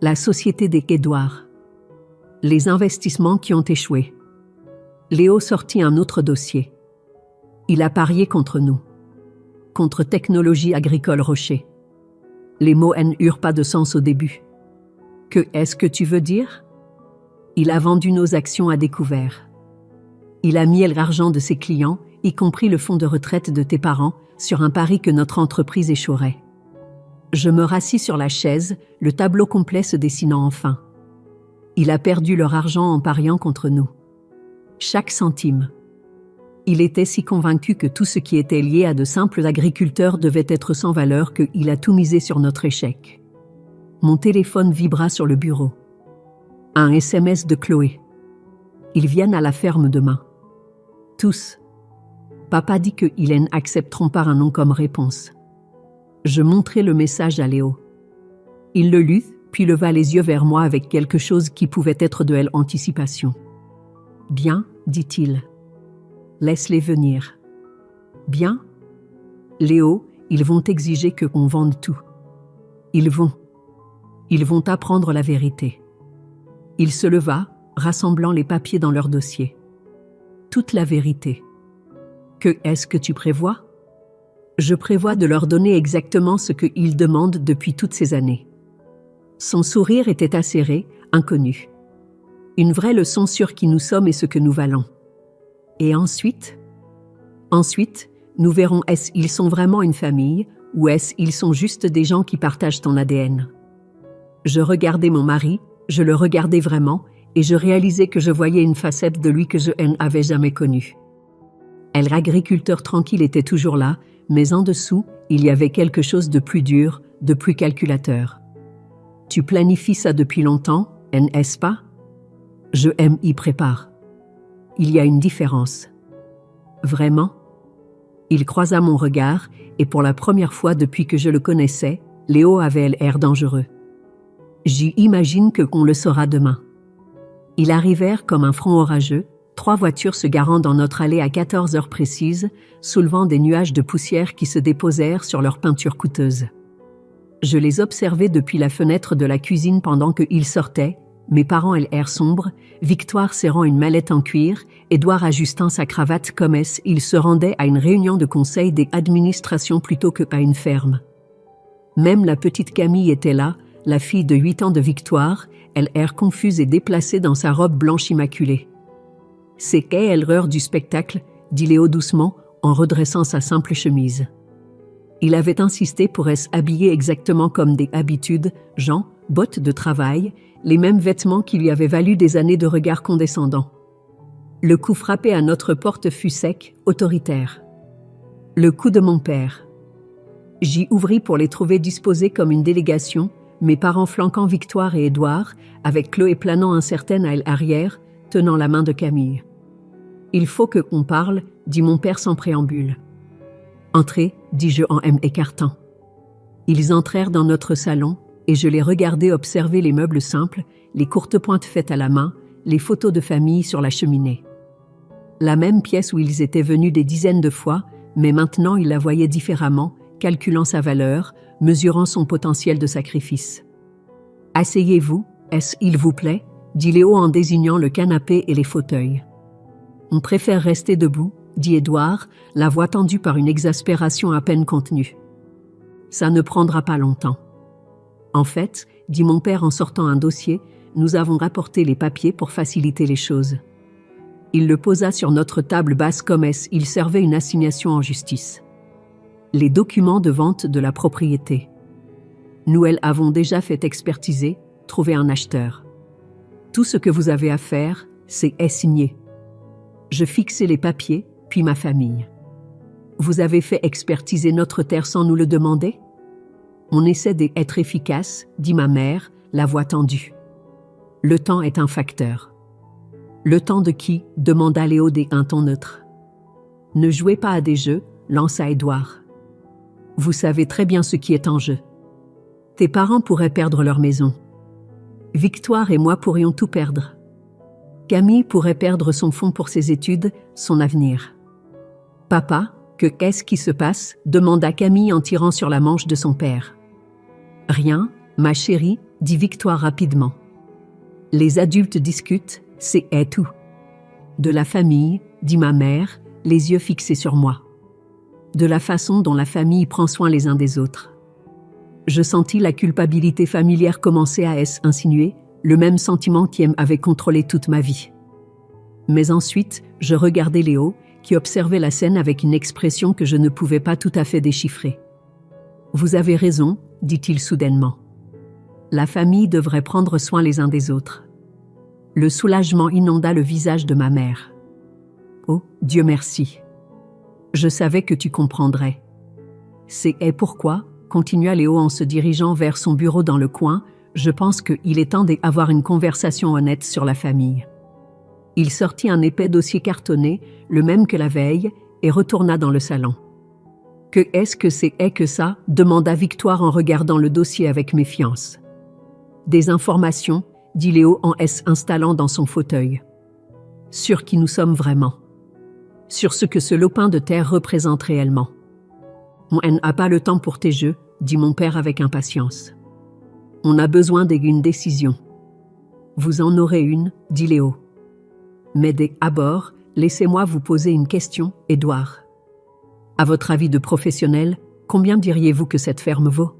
La société des Édouard. Les investissements qui ont échoué. Léo sortit un autre dossier. Il a parié contre nous. Contre Technologie agricole Rocher. Les mots n'eurent pas de sens au début. Que est-ce que tu veux dire? Il a vendu nos actions à découvert. Il a mis l'argent de ses clients, y compris le fonds de retraite de tes parents, sur un pari que notre entreprise échouerait. Je me rassis sur la chaise, le tableau complet se dessinant enfin. Il a perdu leur argent en pariant contre nous. Chaque centime. Il était si convaincu que tout ce qui était lié à de simples agriculteurs devait être sans valeur qu'il a tout misé sur notre échec. Mon téléphone vibra sur le bureau. Un SMS de Chloé. Ils viennent à la ferme demain. Tous. Papa dit qu'ils n'accepteront pas un non comme réponse. Je montrai le message à Léo. Il le lut, puis leva les yeux vers moi avec quelque chose qui pouvait être de l'anticipation. « Bien, dit-il. Laisse-les venir. »« Bien? Léo, ils vont exiger qu'on vende tout. Ils vont apprendre la vérité. » Il se leva, rassemblant les papiers dans leur dossier. « Toute la vérité. Que est-ce que tu prévois? » Je prévois de leur donner exactement ce qu'ils demandent depuis toutes ces années. Son sourire était acéré, inconnu. Une vraie leçon sur qui nous sommes et ce que nous valons. Et ensuite, nous verrons est-ce qu'ils sont vraiment une famille ou est-ce qu'ils sont juste des gens qui partagent ton ADN. Je regardais mon mari, je le regardais vraiment, et je réalisais que je voyais une facette de lui que je n'avais jamais connue. L'agriculteur tranquille était toujours là, mais en dessous, il y avait quelque chose de plus dur, de plus calculateur. Tu planifies ça depuis longtemps, n'est-ce pas? Je m'y prépare. Il y a une différence. Vraiment? Il croisa mon regard, et pour la première fois depuis que je le connaissais, Léo avait l'air dangereux. J'imagine qu'on le saura demain. Ils arrivèrent comme un front orageux, 3 voitures se garant dans notre allée à 14 heures précises, soulevant des nuages de poussière qui se déposèrent sur leurs peintures coûteuses. Je les observais depuis la fenêtre de la cuisine pendant qu'ils sortaient, mes parents l'air sombre, Victoire serrant une mallette en cuir, Édouard ajustant sa cravate comme il se rendait à une réunion de conseil des administrations plutôt qu'à une ferme. Même la petite Camille était là, la fille de 8 ans de Victoire, elle l'air confuse et déplacée dans sa robe blanche immaculée. « C'est qu'est l'heure du spectacle », dit Léo doucement, en redressant sa simple chemise. Il avait insisté pour s'habiller exactement comme des habitudes, Jean, bottes de travail, les mêmes vêtements qui lui avaient valu des années de regard condescendant. Le coup frappé à notre porte fut sec, autoritaire. Le coup de mon père. J'y ouvris pour les trouver disposés comme une délégation, mes parents flanquant Victoire et Édouard, avec Chloé planant incertaine à l'arrière, tenant la main de Camille. « Il faut qu'on parle », dit mon père sans préambule. « Entrez », dis-je en m'écartant. Ils entrèrent dans notre salon, et je les regardais observer les meubles simples, les courtes pointes faites à la main, les photos de famille sur la cheminée. La même pièce où ils étaient venus des dizaines de fois, mais maintenant ils la voyaient différemment, calculant sa valeur, mesurant son potentiel de sacrifice. « Asseyez-vous, il vous plaît ?» dit Léo en désignant le canapé et les fauteuils. « On préfère rester debout », dit Édouard, la voix tendue par une exaspération à peine contenue. « Ça ne prendra pas longtemps. » « En fait, dit mon père en sortant un dossier, nous avons rapporté les papiers pour faciliter les choses. » Il le posa sur notre table basse comme il servait une assignation en justice. Les documents de vente de la propriété. Nous avons déjà fait expertiser, trouvé un acheteur. Tout ce que vous avez à faire, c'est signer. Je fixai les papiers, puis ma famille. Vous avez fait expertiser notre terre sans nous le demander? On essaie d'être efficace, dit ma mère, la voix tendue. Le temps est un facteur. Le temps de qui? Demanda Léo d'un ton neutre. Ne jouez pas à des jeux, lança Édouard. Vous savez très bien ce qui est en jeu. Tes parents pourraient perdre leur maison. Victoire et moi pourrions tout perdre. Camille pourrait perdre son fonds pour ses études, son avenir. Papa, qu'est-ce qui se passe? Demanda Camille en tirant sur la manche de son père. Rien, ma chérie, dit Victoire rapidement. Les adultes discutent, c'est tout. De la famille, dit ma mère, les yeux fixés sur moi. De la façon dont la famille prend soin les uns des autres. Je sentis la culpabilité familière commencer à s'insinuer, le même sentiment qui avait contrôlé toute ma vie. Mais ensuite, je regardai Léo, qui observait la scène avec une expression que je ne pouvais pas tout à fait déchiffrer. « Vous avez raison », dit-il soudainement. « La famille devrait prendre soin les uns des autres. » Le soulagement inonda le visage de ma mère. « Oh, Dieu merci. Je savais que tu comprendrais. » C'est pourquoi, continua Léo en se dirigeant vers son bureau dans le coin, je pense qu'il est temps d'avoir une conversation honnête sur la famille. Il sortit un épais dossier cartonné, le même que la veille, et retourna dans le salon. « Que est-ce que c'est que ça ?» demanda Victoire en regardant le dossier avec méfiance. « Des informations, » dit Léo en s'installant dans son fauteuil. « Sur qui nous sommes vraiment. Sur ce que ce lopin de terre représente réellement. »« On n'a pas le temps pour tes jeux, » dit mon père avec impatience. « On a besoin d'une décision. »« Vous en aurez une, » dit Léo. « Mais d'abord, laissez-moi vous poser une question, Édouard. À votre avis de professionnel, combien diriez-vous que cette ferme vaut ?»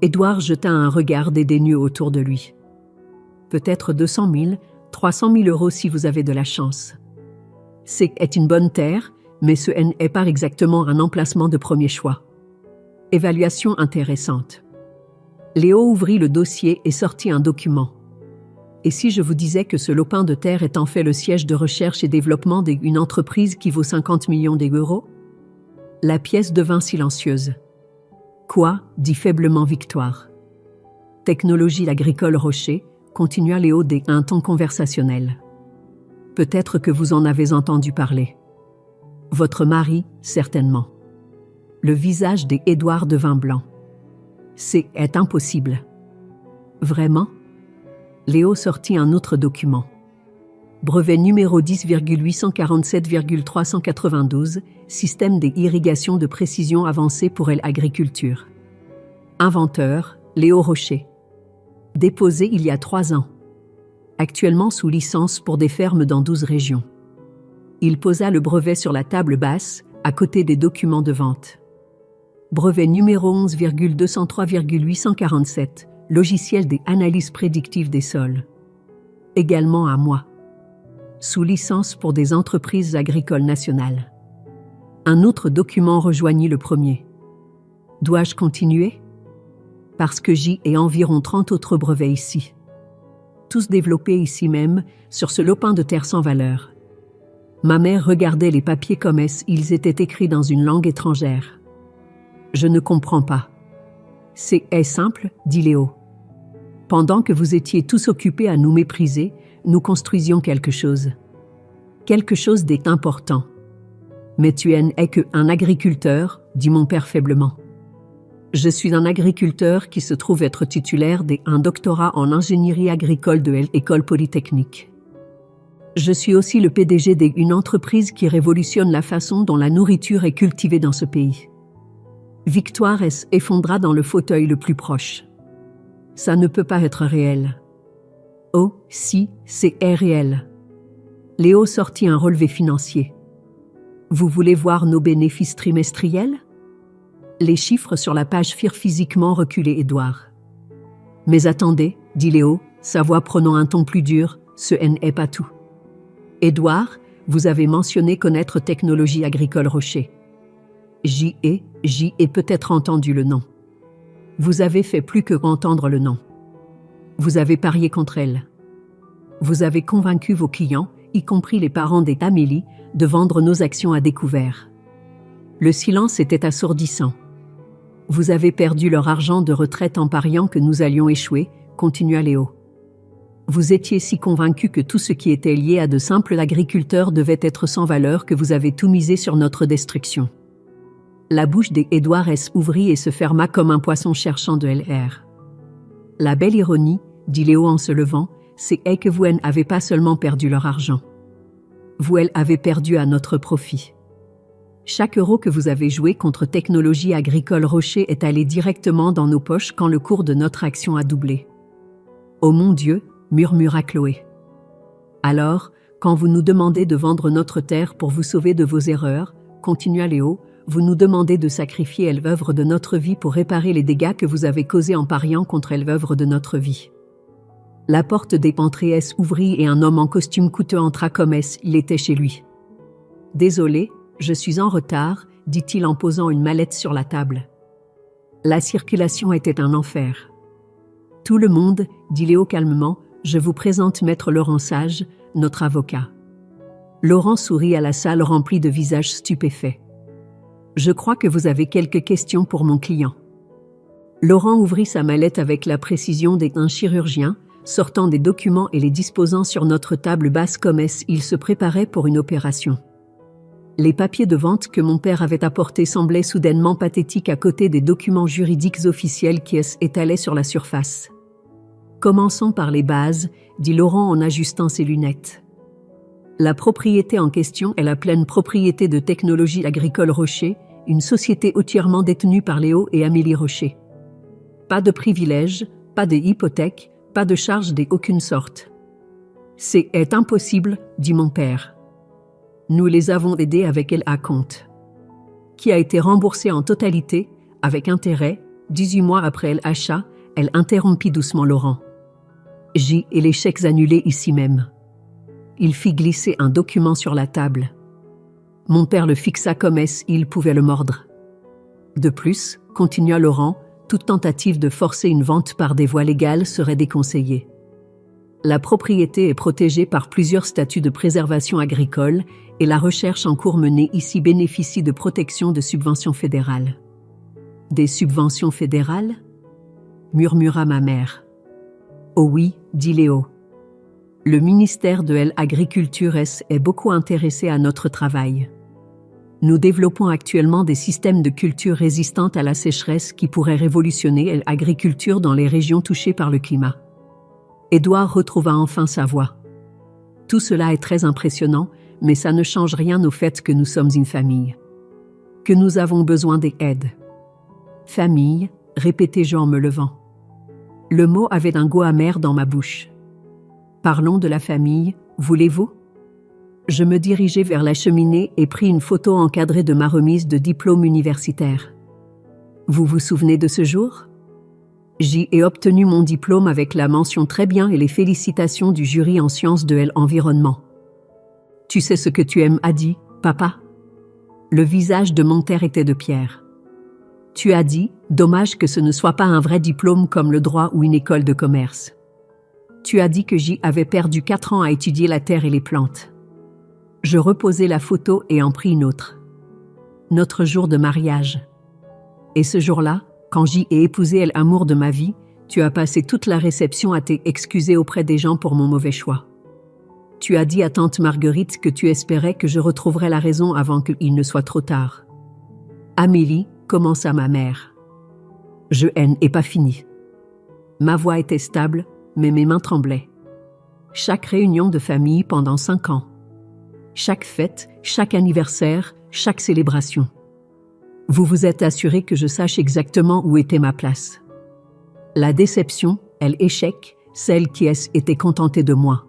Édouard jeta un regard dédaigneux autour de lui. « Peut-être 200 000, 300 000 euros si vous avez de la chance. C'est une bonne terre, mais ce n'est pas exactement un emplacement de premier choix. Évaluation intéressante. » Léo ouvrit le dossier et sortit un document. Et si je vous disais que ce lopin de terre est en fait le siège de recherche et développement d'une entreprise qui vaut 50 millions d'euros? La pièce devint silencieuse. Quoi? Dit faiblement Victoire. Technologie agricole Rocher, continua Léo d'un ton conversationnel. Peut-être que vous en avez entendu parler. Votre mari, certainement. Le visage d'Édouard devint blanc. Est impossible. Vraiment? Léo sortit un autre document. Brevet numéro 10,847,392, système d'irrigation de précision avancée pour l'agriculture. Inventeur, Léo Rocher. Déposé il y a 3 ans. Actuellement sous licence pour des fermes dans 12 régions. Il posa le brevet sur la table basse, à côté des documents de vente. Brevet numéro 11,203,847, logiciel des analyses prédictives des sols. Également à moi. Sous licence pour des entreprises agricoles nationales. Un autre document rejoignit le premier. Dois-je continuer? Parce que j'y ai environ 30 autres brevets ici. Tous développés ici même, sur ce lopin de terre sans valeur. Ma mère regardait les papiers comme ils étaient écrits dans une langue étrangère. Je ne comprends pas. Est simple, dit Léo. Pendant que vous étiez tous occupés à nous mépriser, nous construisions quelque chose. Quelque chose d'important. Mais tu n'es qu'un agriculteur, dit mon père faiblement. Je suis un agriculteur qui se trouve être titulaire d'un doctorat en ingénierie agricole de l'École Polytechnique. Je suis aussi le PDG d'une entreprise qui révolutionne la façon dont la nourriture est cultivée dans ce pays. Victoire s'effondra dans le fauteuil le plus proche. Ça ne peut pas être réel. Oh, si, c'est réel. Léo sortit un relevé financier. Vous voulez voir nos bénéfices trimestriels? Les chiffres sur la page firent physiquement reculer Édouard. Mais attendez, dit Léo, sa voix prenant un ton plus dur, ce n'est pas tout. Édouard, vous avez mentionné connaître Technologie agricole Rocher. J'y ai peut-être entendu le nom. Vous avez fait plus que entendre le nom. Vous avez parié contre elle. Vous avez convaincu vos clients, y compris les parents d'Amélie, de vendre nos actions à découvert. Le silence était assourdissant. Vous avez perdu leur argent de retraite en pariant que nous allions échouer, continua Léo. Vous étiez si convaincu que tout ce qui était lié à de simples agriculteurs devait être sans valeur que vous avez tout misé sur notre destruction. La bouche d'Édouard s'ouvrit et se ferma comme un poisson cherchant de l'air. La belle ironie, dit Léo en se levant, c'est que vous n'avez pas seulement perdu leur argent. Vous avez perdu à notre profit. Chaque euro que vous avez joué contre Technologie agricole Rocher est allé directement dans nos poches quand le cours de notre action a doublé. Oh mon Dieu, murmura Chloé. Alors, quand vous nous demandez de vendre notre terre pour vous sauver de vos erreurs, continua Léo, vous nous demandez de sacrifier l'œuvre de notre vie pour réparer les dégâts que vous avez causés en pariant contre l'œuvre de notre vie. La porte des entrées s'ouvrit et un homme en costume coûteux entra comme il était chez lui. Désolé, je suis en retard, dit-il en posant une mallette sur la table. La circulation était un enfer. Tout le monde, dit Léo calmement, je vous présente Maître Laurent Sage, notre avocat. Laurent sourit à la salle remplie de visages stupéfaits. Je crois que vous avez quelques questions pour mon client. Laurent ouvrit sa mallette avec la précision d'un chirurgien, sortant des documents et les disposant sur notre table basse comme il se préparait pour une opération. Les papiers de vente que mon père avait apportés semblaient soudainement pathétiques à côté des documents juridiques officiels qui étalaient sur la surface. Commençons par les bases, dit Laurent en ajustant ses lunettes. La propriété en question est la pleine propriété de Technologie agricole Rocher, une société entièrement détenue par Léo et Amélie Rocher. Pas de privilèges, pas de hypothèque, pas de charges d'aucune sorte. C'est impossible, dit mon père. Nous les avons aidés avec l'acompte, qui a été remboursé en totalité, avec intérêt, 18 mois après l'achat, elle interrompit doucement Laurent. J'ai les chèques annulés ici même. Il fit glisser un document sur la table. Mon père le fixa comme il pouvait le mordre. De plus, continua Laurent, toute tentative de forcer une vente par des voies légales serait déconseillée. La propriété est protégée par plusieurs statuts de préservation agricole et la recherche en cours menée ici bénéficie de protection de subventions fédérales. Des subventions fédérales ? Murmura ma mère. Oh oui, dit Léo. Le ministère de l'Agriculture est beaucoup intéressé à notre travail. Nous développons actuellement des systèmes de culture résistantes à la sécheresse qui pourraient révolutionner l'agriculture dans les régions touchées par le climat. Édouard retrouva enfin sa voix. Tout cela est très impressionnant, mais ça ne change rien au fait que nous sommes une famille. Que nous avons besoin d'aide. Famille, répétai-je en me levant. Le mot avait un goût amer dans ma bouche. Parlons de la famille, voulez-vous ? Je me dirigeai vers la cheminée et pris une photo encadrée de ma remise de diplôme universitaire. Vous vous souvenez de ce jour ? J'y ai obtenu mon diplôme avec la mention très bien et les félicitations du jury en sciences de l'environnement. Tu sais ce que tu aimes, a dit, papa ? Le visage de mon père était de pierre. Tu as dit, dommage que ce ne soit pas un vrai diplôme comme le droit ou une école de commerce. Tu as dit que j'y avais perdu 4 ans à étudier la terre et les plantes. Je reposai la photo et en pris une autre. Notre jour de mariage. Et ce jour-là, quand j'y ai épousé l'amour de ma vie, tu as passé toute la réception à t'excuser auprès des gens pour mon mauvais choix. Tu as dit à tante Marguerite que tu espérais que je retrouverais la raison avant qu'il ne soit trop tard. Amélie, commença ma mère. Je n'ai pas fini. Ma voix était stable, mais mes mains tremblaient. Chaque réunion de famille pendant 5 ans. Chaque fête, chaque anniversaire, chaque célébration. Vous vous êtes assuré que je sache exactement où était ma place. La déception, l'échec, celle qui était contentée de moi.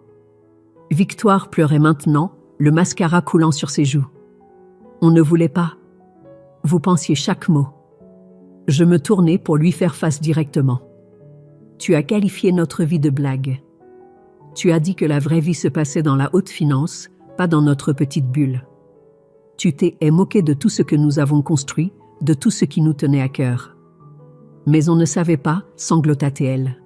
Victoire pleurait maintenant, le mascara coulant sur ses joues. On ne voulait pas. Vous pensiez chaque mot. Je me tournai pour lui faire face directement. Tu as qualifié notre vie de blague. Tu as dit que la vraie vie se passait dans la haute finance, pas dans notre petite bulle. Tu t'es moqué de tout ce que nous avons construit, de tout ce qui nous tenait à cœur. Mais on ne savait pas, sanglota-t-elle.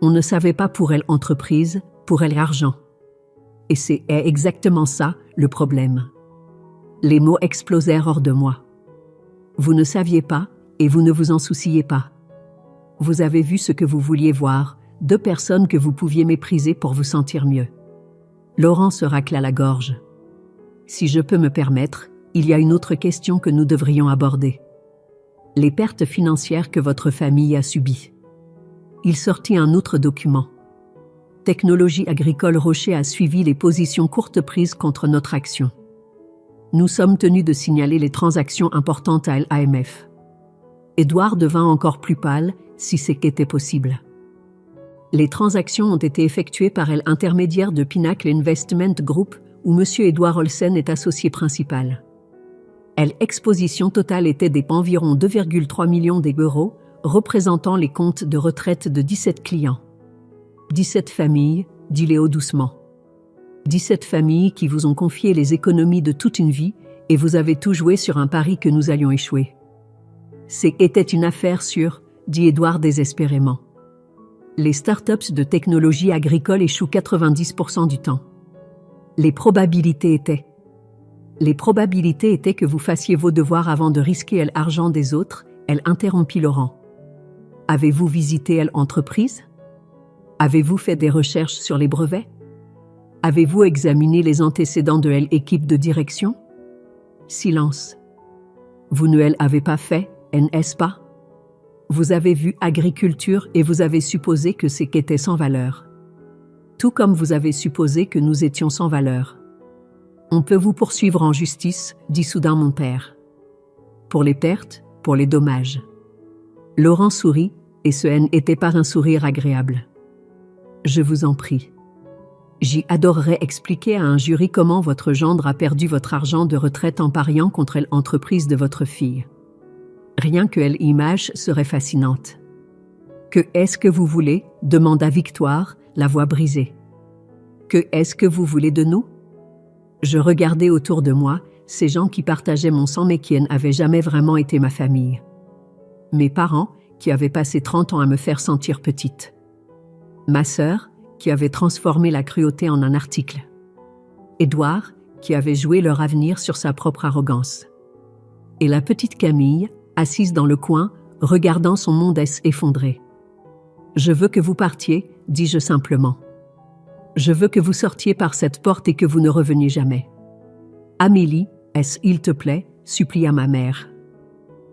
On ne savait pas pour elle entreprise, pour elle argent. Et c'est exactement ça, le problème. Les mots explosèrent hors de moi. Vous ne saviez pas, et vous ne vous en souciez pas. Vous avez vu ce que vous vouliez voir, 2 personnes que vous pouviez mépriser pour vous sentir mieux. Laurent se racla la gorge. Si je peux me permettre, il y a une autre question que nous devrions aborder. Les pertes financières que votre famille a subies. Il sortit un autre document. Technologie agricole Rocher a suivi les positions courtes prises contre notre action. Nous sommes tenus de signaler les transactions importantes à l'AMF. Édouard devint encore plus pâle, si c'était possible. Les transactions ont été effectuées par l'intermédiaire de Pinnacle Investment Group, où M. Édouard Olsen est associé principal. L'exposition totale était d'environ 2,3 millions d'euros, représentant les comptes de retraite de 17 clients. 17 familles, dit Léo doucement. 17 familles qui vous ont confié les économies de toute une vie, et vous avez tout joué sur un pari que nous allions échouer. C'était une affaire sûre, dit Édouard désespérément. Les startups de technologie agricole échouent 90% du temps. Les probabilités étaient que vous fassiez vos devoirs avant de risquer l'argent des autres, elle interrompit Laurent. Avez-vous visité l'entreprise ? Avez-vous fait des recherches sur les brevets ? Avez-vous examiné les antécédents de l'équipe de direction ? Silence. Vous ne l'avez pas fait, n'est-ce pas ? Vous avez vu agriculture et vous avez supposé que c'était sans valeur. Tout comme vous avez supposé que nous étions sans valeur. On peut vous poursuivre en justice, dit soudain mon père. Pour les pertes, pour les dommages. Laurent sourit, et ce n'était pas un sourire agréable. Je vous en prie. J'y adorerais expliquer à un jury comment votre gendre a perdu votre argent de retraite en pariant contre l'entreprise de votre fille. Rien que l'image serait fascinante. Que est-ce que vous voulez ? Demanda Victoire, la voix brisée. Que est-ce que vous voulez de nous ? Je regardais autour de moi, ces gens qui partageaient mon sang mais qui n'avaient jamais vraiment été ma famille. Mes parents, qui avaient passé 30 ans à me faire sentir petite. Ma sœur, qui avait transformé la cruauté en un article. Édouard, qui avait joué leur avenir sur sa propre arrogance. Et la petite Camille, assise dans le coin, regardant son monde effondré. « Je veux que vous partiez, dis-je simplement. Je veux que vous sortiez par cette porte et que vous ne reveniez jamais. » « Amélie, il te plaît, supplia ma mère.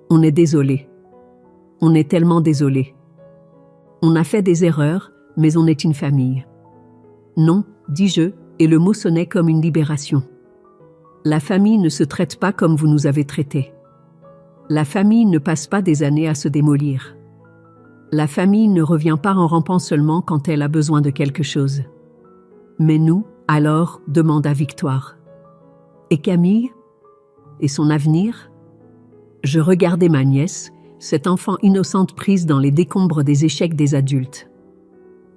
On est désolé. On est tellement désolé. On a fait des erreurs, mais on est une famille. Non, dis-je, et le mot sonnait comme une libération. La famille ne se traite pas comme vous nous avez traités. La famille ne passe pas des années à se démolir. La famille ne revient pas en rampant seulement quand elle a besoin de quelque chose. Mais nous, alors, demanda Victoire. Et Camille? Et son avenir? Je regardais ma nièce, cette enfant innocente prise dans les décombres des échecs des adultes.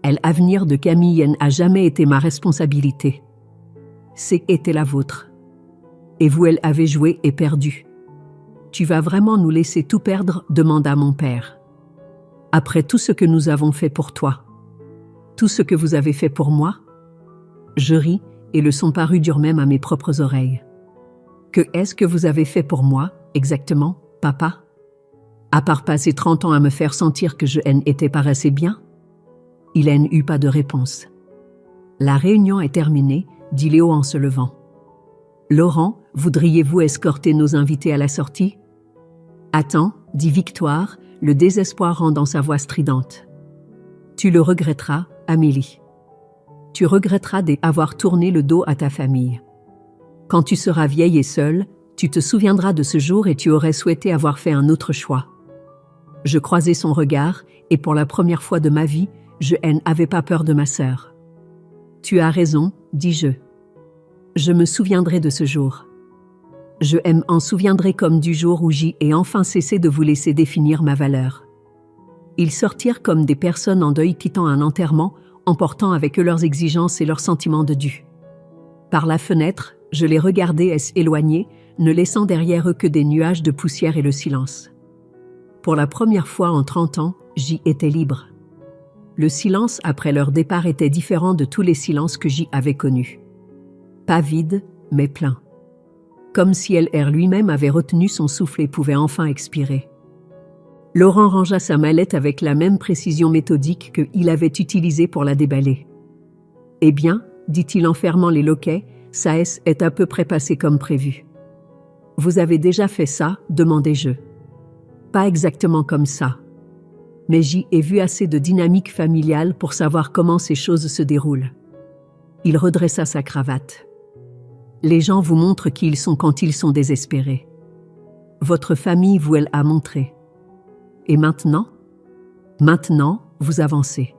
L'avenir de Camille n'a jamais été ma responsabilité. C'était la vôtre. Et vous, elle avez joué et perdu. Tu vas vraiment nous laisser tout perdre, demanda mon père. Après tout ce que nous avons fait pour toi. Tout ce que vous avez fait pour moi? Je ris, et le son parut dur même à mes propres oreilles. Que est-ce que vous avez fait pour moi, exactement, papa? À part passer 30 ans à me faire sentir que je n'étais pas assez bien? Il n'eut pas de réponse. La réunion est terminée, dit Léo en se levant. Laurent, voudriez-vous escorter nos invités à la sortie? Attends, dit Victoire, le désespoir rendant sa voix stridente. Tu le regretteras, Amélie. Tu regretteras d'avoir tourné le dos à ta famille. Quand tu seras vieille et seule, tu te souviendras de ce jour et tu aurais souhaité avoir fait un autre choix. Je croisai son regard, et pour la première fois de ma vie, je n'avais pas peur de ma sœur. Tu as raison, dis-je. Je me souviendrai de ce jour. Je m'en souviendrai comme du jour où j'y ai enfin cessé de vous laisser définir ma valeur. Ils sortirent comme des personnes en deuil quittant un enterrement, emportant avec eux leurs exigences et leurs sentiments de dû. Par la fenêtre, je les regardais éloignés, ne laissant derrière eux que des nuages de poussière et le silence. Pour la première fois en 30 ans, j'y étais libre. Le silence après leur départ était différent de tous les silences que j'y avais connus. Pas vide, mais plein. Comme si LR lui-même avait retenu son souffle et pouvait enfin expirer. Laurent rangea sa mallette avec la même précision méthodique qu'il avait utilisée pour la déballer. « Eh bien, dit-il en fermant les loquets, ça est à peu près passé comme prévu. »« Vous avez déjà fait ça ?» demandai-je. « Pas exactement comme ça. Mais j'y ai vu assez de dynamique familiale pour savoir comment ces choses se déroulent. » Il redressa sa cravate. « Les gens vous montrent qui ils sont quand ils sont désespérés. Votre famille vous l'a montré. Et maintenant? Maintenant, vous avancez.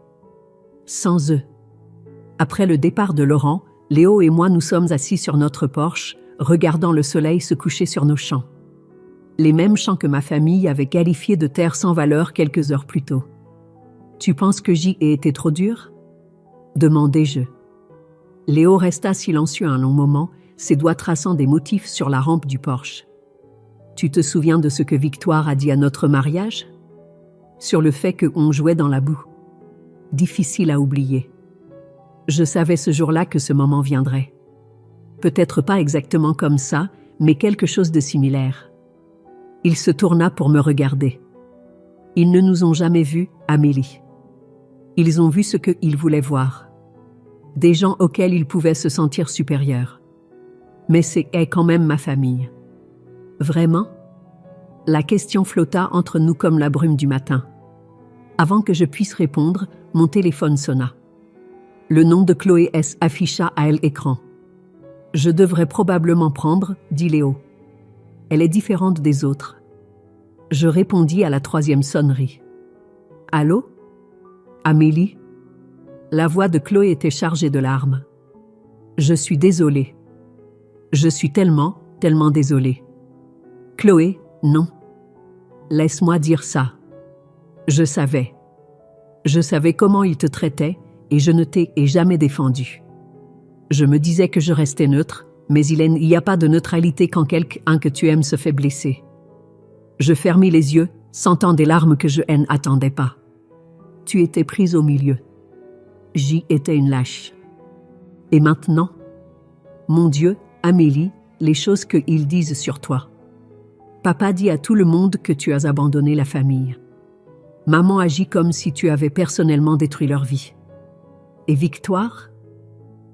Sans eux. » Après le départ de Laurent, Léo et moi nous sommes assis sur notre porche, regardant le soleil se coucher sur nos champs. Les mêmes champs que ma famille avait qualifiés de terre sans valeur quelques heures plus tôt. « Tu penses que j'y ai été trop dur ?» demandai-je. Léo resta silencieux un long moment, ses doigts traçant des motifs sur la rampe du porche. « Tu te souviens de ce que Victoire a dit à notre mariage? Sur le fait qu'on jouait dans la boue. Difficile à oublier. Je savais ce jour-là que ce moment viendrait. Peut-être pas exactement comme ça, mais quelque chose de similaire. » Il se tourna pour me regarder. « Ils ne nous ont jamais vus, Amélie. Ils ont vu ce qu'ils voulaient voir. Des gens auxquels ils pouvaient se sentir supérieurs. Mais c'est quand même ma famille. » Vraiment? La question flotta entre nous comme la brume du matin. Avant que je puisse répondre, mon téléphone sonna. Le nom de Chloé afficha à l'écran. « Je devrais probablement prendre, » dit Léo. « Elle est différente des autres. » Je répondis à la 3e sonnerie. « Allô? Amélie ?» La voix de Chloé était chargée de larmes. « Je suis désolée. Je suis tellement désolée. » « Chloé, non. Laisse-moi dire ça. Je savais. Je savais comment il te traitait et je ne t'ai jamais défendu. Je me disais que je restais neutre, mais il n'y a pas de neutralité quand quelqu'un que tu aimes se fait blesser. Je fermai les yeux, sentant des larmes que je n'attendais pas. Tu étais prise au milieu. J était une lâche. Et maintenant? Mon Dieu, Amélie, les choses qu'ils disent sur toi. Papa dit à tout le monde que tu as abandonné la famille. Maman agit comme si tu avais personnellement détruit leur vie. Et Victoire?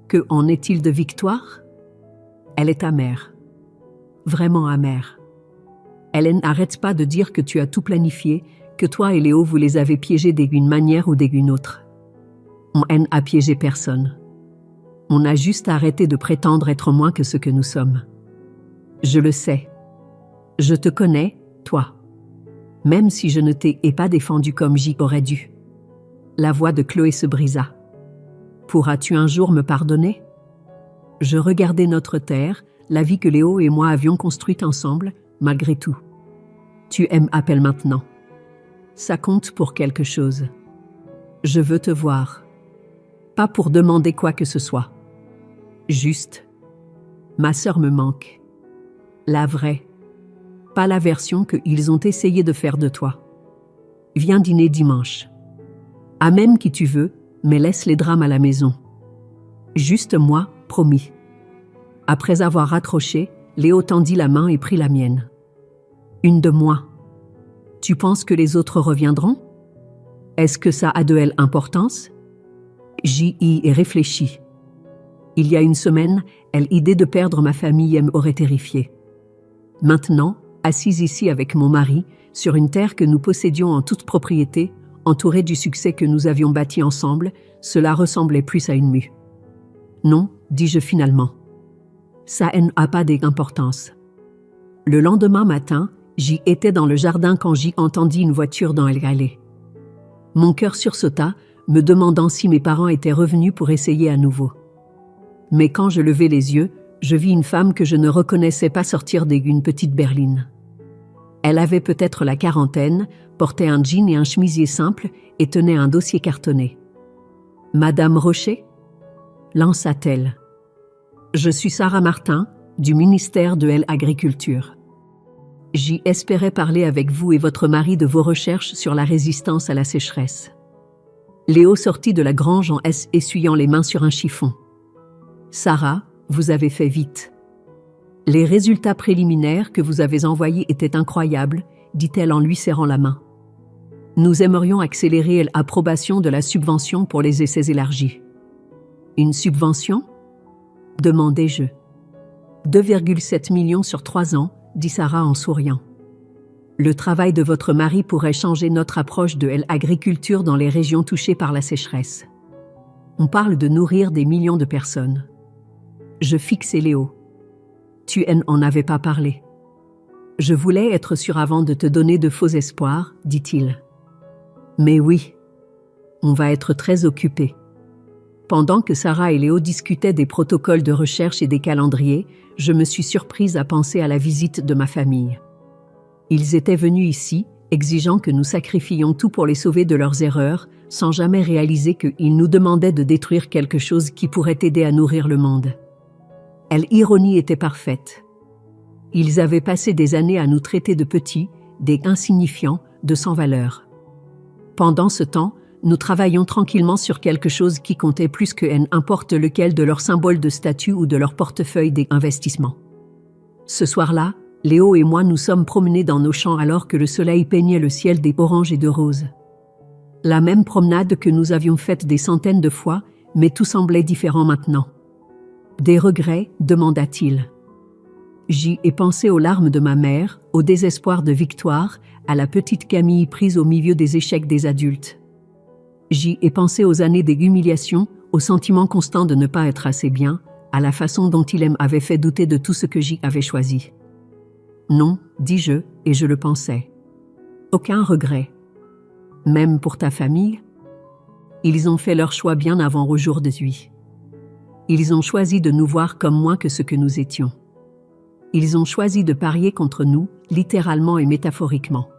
Que en est-il de Victoire? Elle est amère. Vraiment amère. Elle n'arrête pas de dire que tu as tout planifié, que toi et Léo vous les avez piégés d'une manière ou d'une autre. On n'a piégé personne. On a juste arrêté de prétendre être moins que ce que nous sommes. Je le sais. Je te connais, toi. Même si je ne t'ai pas défendu comme j'y aurais dû. La voix de Chloé se brisa. Pourras-tu un jour me pardonner? Je regardais notre terre, la vie que Léo et moi avions construite ensemble, malgré tout. Tu m'appelles maintenant. Ça compte pour quelque chose. Je veux te voir. Pas pour demander quoi que ce soit. Juste. Ma sœur me manque. La vraie. Pas la version qu'ils ont essayé de faire de toi. Viens dîner dimanche. Amène qui tu veux, mais laisse les drames à la maison. Juste moi, promis. Après avoir raccroché, Léo tendit la main et prit la mienne. Une de moi. Tu penses que les autres reviendront? Est-ce que ça a de l'importance? J'y ai réfléchi. Il y a une semaine, l'idée de perdre ma famille m'aurait terrifiée. Maintenant, assise ici avec mon mari, sur une terre que nous possédions en toute propriété, entourée du succès que nous avions bâti ensemble, cela ressemblait plus à une mue. Non, dis-je finalement. Ça n'a pas d'importance. Le lendemain matin, j'y étais dans le jardin quand j'y entendis une voiture dans l'allée. Mon cœur sursauta, me demandant si mes parents étaient revenus pour essayer à nouveau. Mais quand je levai les yeux, je vis une femme que je ne reconnaissais pas sortir d'une petite berline. Elle avait peut-être la quarantaine, portait un jean et un chemisier simple et tenait un dossier cartonné. « Madame Rocher ?» lança-t-elle. « Je suis Sarah Martin, du ministère de l'Agriculture. J'y espérais parler avec vous et votre mari de vos recherches sur la résistance à la sécheresse. » Léo sortit de la grange en essuyant les mains sur un chiffon. « Sarah, vous avez fait vite. Les résultats préliminaires que vous avez envoyés étaient incroyables, dit-elle en lui serrant la main. Nous aimerions accélérer l'approbation de la subvention pour les essais élargis. Une subvention? Demandai-je. 2,7 millions sur 3 ans, dit Sarah en souriant. Le travail de votre mari pourrait changer notre approche de l'agriculture dans les régions touchées par la sécheresse. On parle de nourrir des millions de personnes. Je fixai Léo. Tu n'en avais pas parlé. Je voulais être sûr avant de te donner de faux espoirs, dit-il. Mais oui, on va être très occupés. Pendant que Sarah et Léo discutaient des protocoles de recherche et des calendriers, je me suis surprise à penser à la visite de ma famille. Ils étaient venus ici, exigeant que nous sacrifiions tout pour les sauver de leurs erreurs, sans jamais réaliser qu'ils nous demandaient de détruire quelque chose qui pourrait aider à nourrir le monde. L'ironie était parfaite. Ils avaient passé des années à nous traiter de petits, d'insignifiants, de sans valeur. Pendant ce temps, nous travaillions tranquillement sur quelque chose qui comptait plus que n'importe lequel de leurs symboles de statut ou de leur portefeuille d'investissement. Ce soir-là, Léo et moi nous sommes promenés dans nos champs alors que le soleil peignait le ciel d'orange et de rose. La même promenade que nous avions faite des centaines de fois, mais tout semblait différent maintenant. Des regrets, demanda-t-il. J'y ai pensé aux larmes de ma mère, au désespoir de Victoire, à la petite Camille prise au milieu des échecs des adultes. J'y ai pensé aux années d'humiliation, au sentiment constant de ne pas être assez bien, à la façon dont il m'avait fait douter de tout ce que j'y avais choisi. Non, dis-je, et je le pensais. Aucun regret. Même pour ta famille? Ils ont fait leur choix bien avant aujourd'hui. Ils ont choisi de nous voir comme moins que ce que nous étions. Ils ont choisi de parier contre nous, littéralement et métaphoriquement.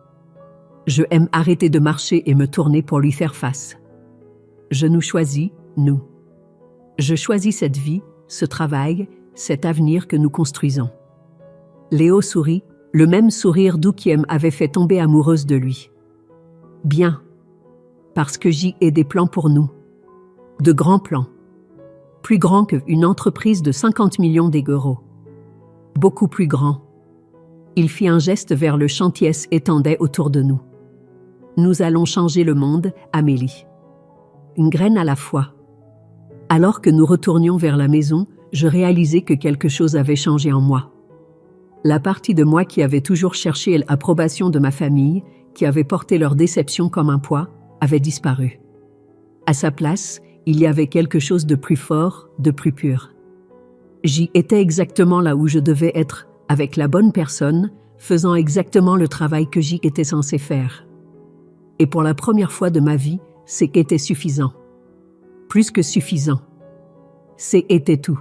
Je aime arrêter de marcher et me tourner pour lui faire face. Je nous choisis, nous. Je choisis cette vie, ce travail, cet avenir que nous construisons. Léo sourit, le même sourire doux qui m'avait fait tomber amoureuse de lui. Bien. Parce que j'y ai des plans pour nous. De grands plans. Plus grand qu'une entreprise de 50 millions d'euros. Beaucoup plus grand. Il fit un geste vers le chantier s'étendait autour de nous. Nous allons changer le monde, Amélie. Une graine à la fois. Alors que nous retournions vers la maison, je réalisais que quelque chose avait changé en moi. La partie de moi qui avait toujours cherché l'approbation de ma famille, qui avait porté leur déception comme un poids, avait disparu. À sa place, il y avait quelque chose de plus fort, de plus pur. J'y étais exactement là où je devais être, avec la bonne personne, faisant exactement le travail que j'y étais censé faire. Et pour la première fois de ma vie, c'était suffisant. Plus que suffisant. C'était tout.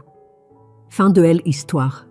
Fin de l'histoire.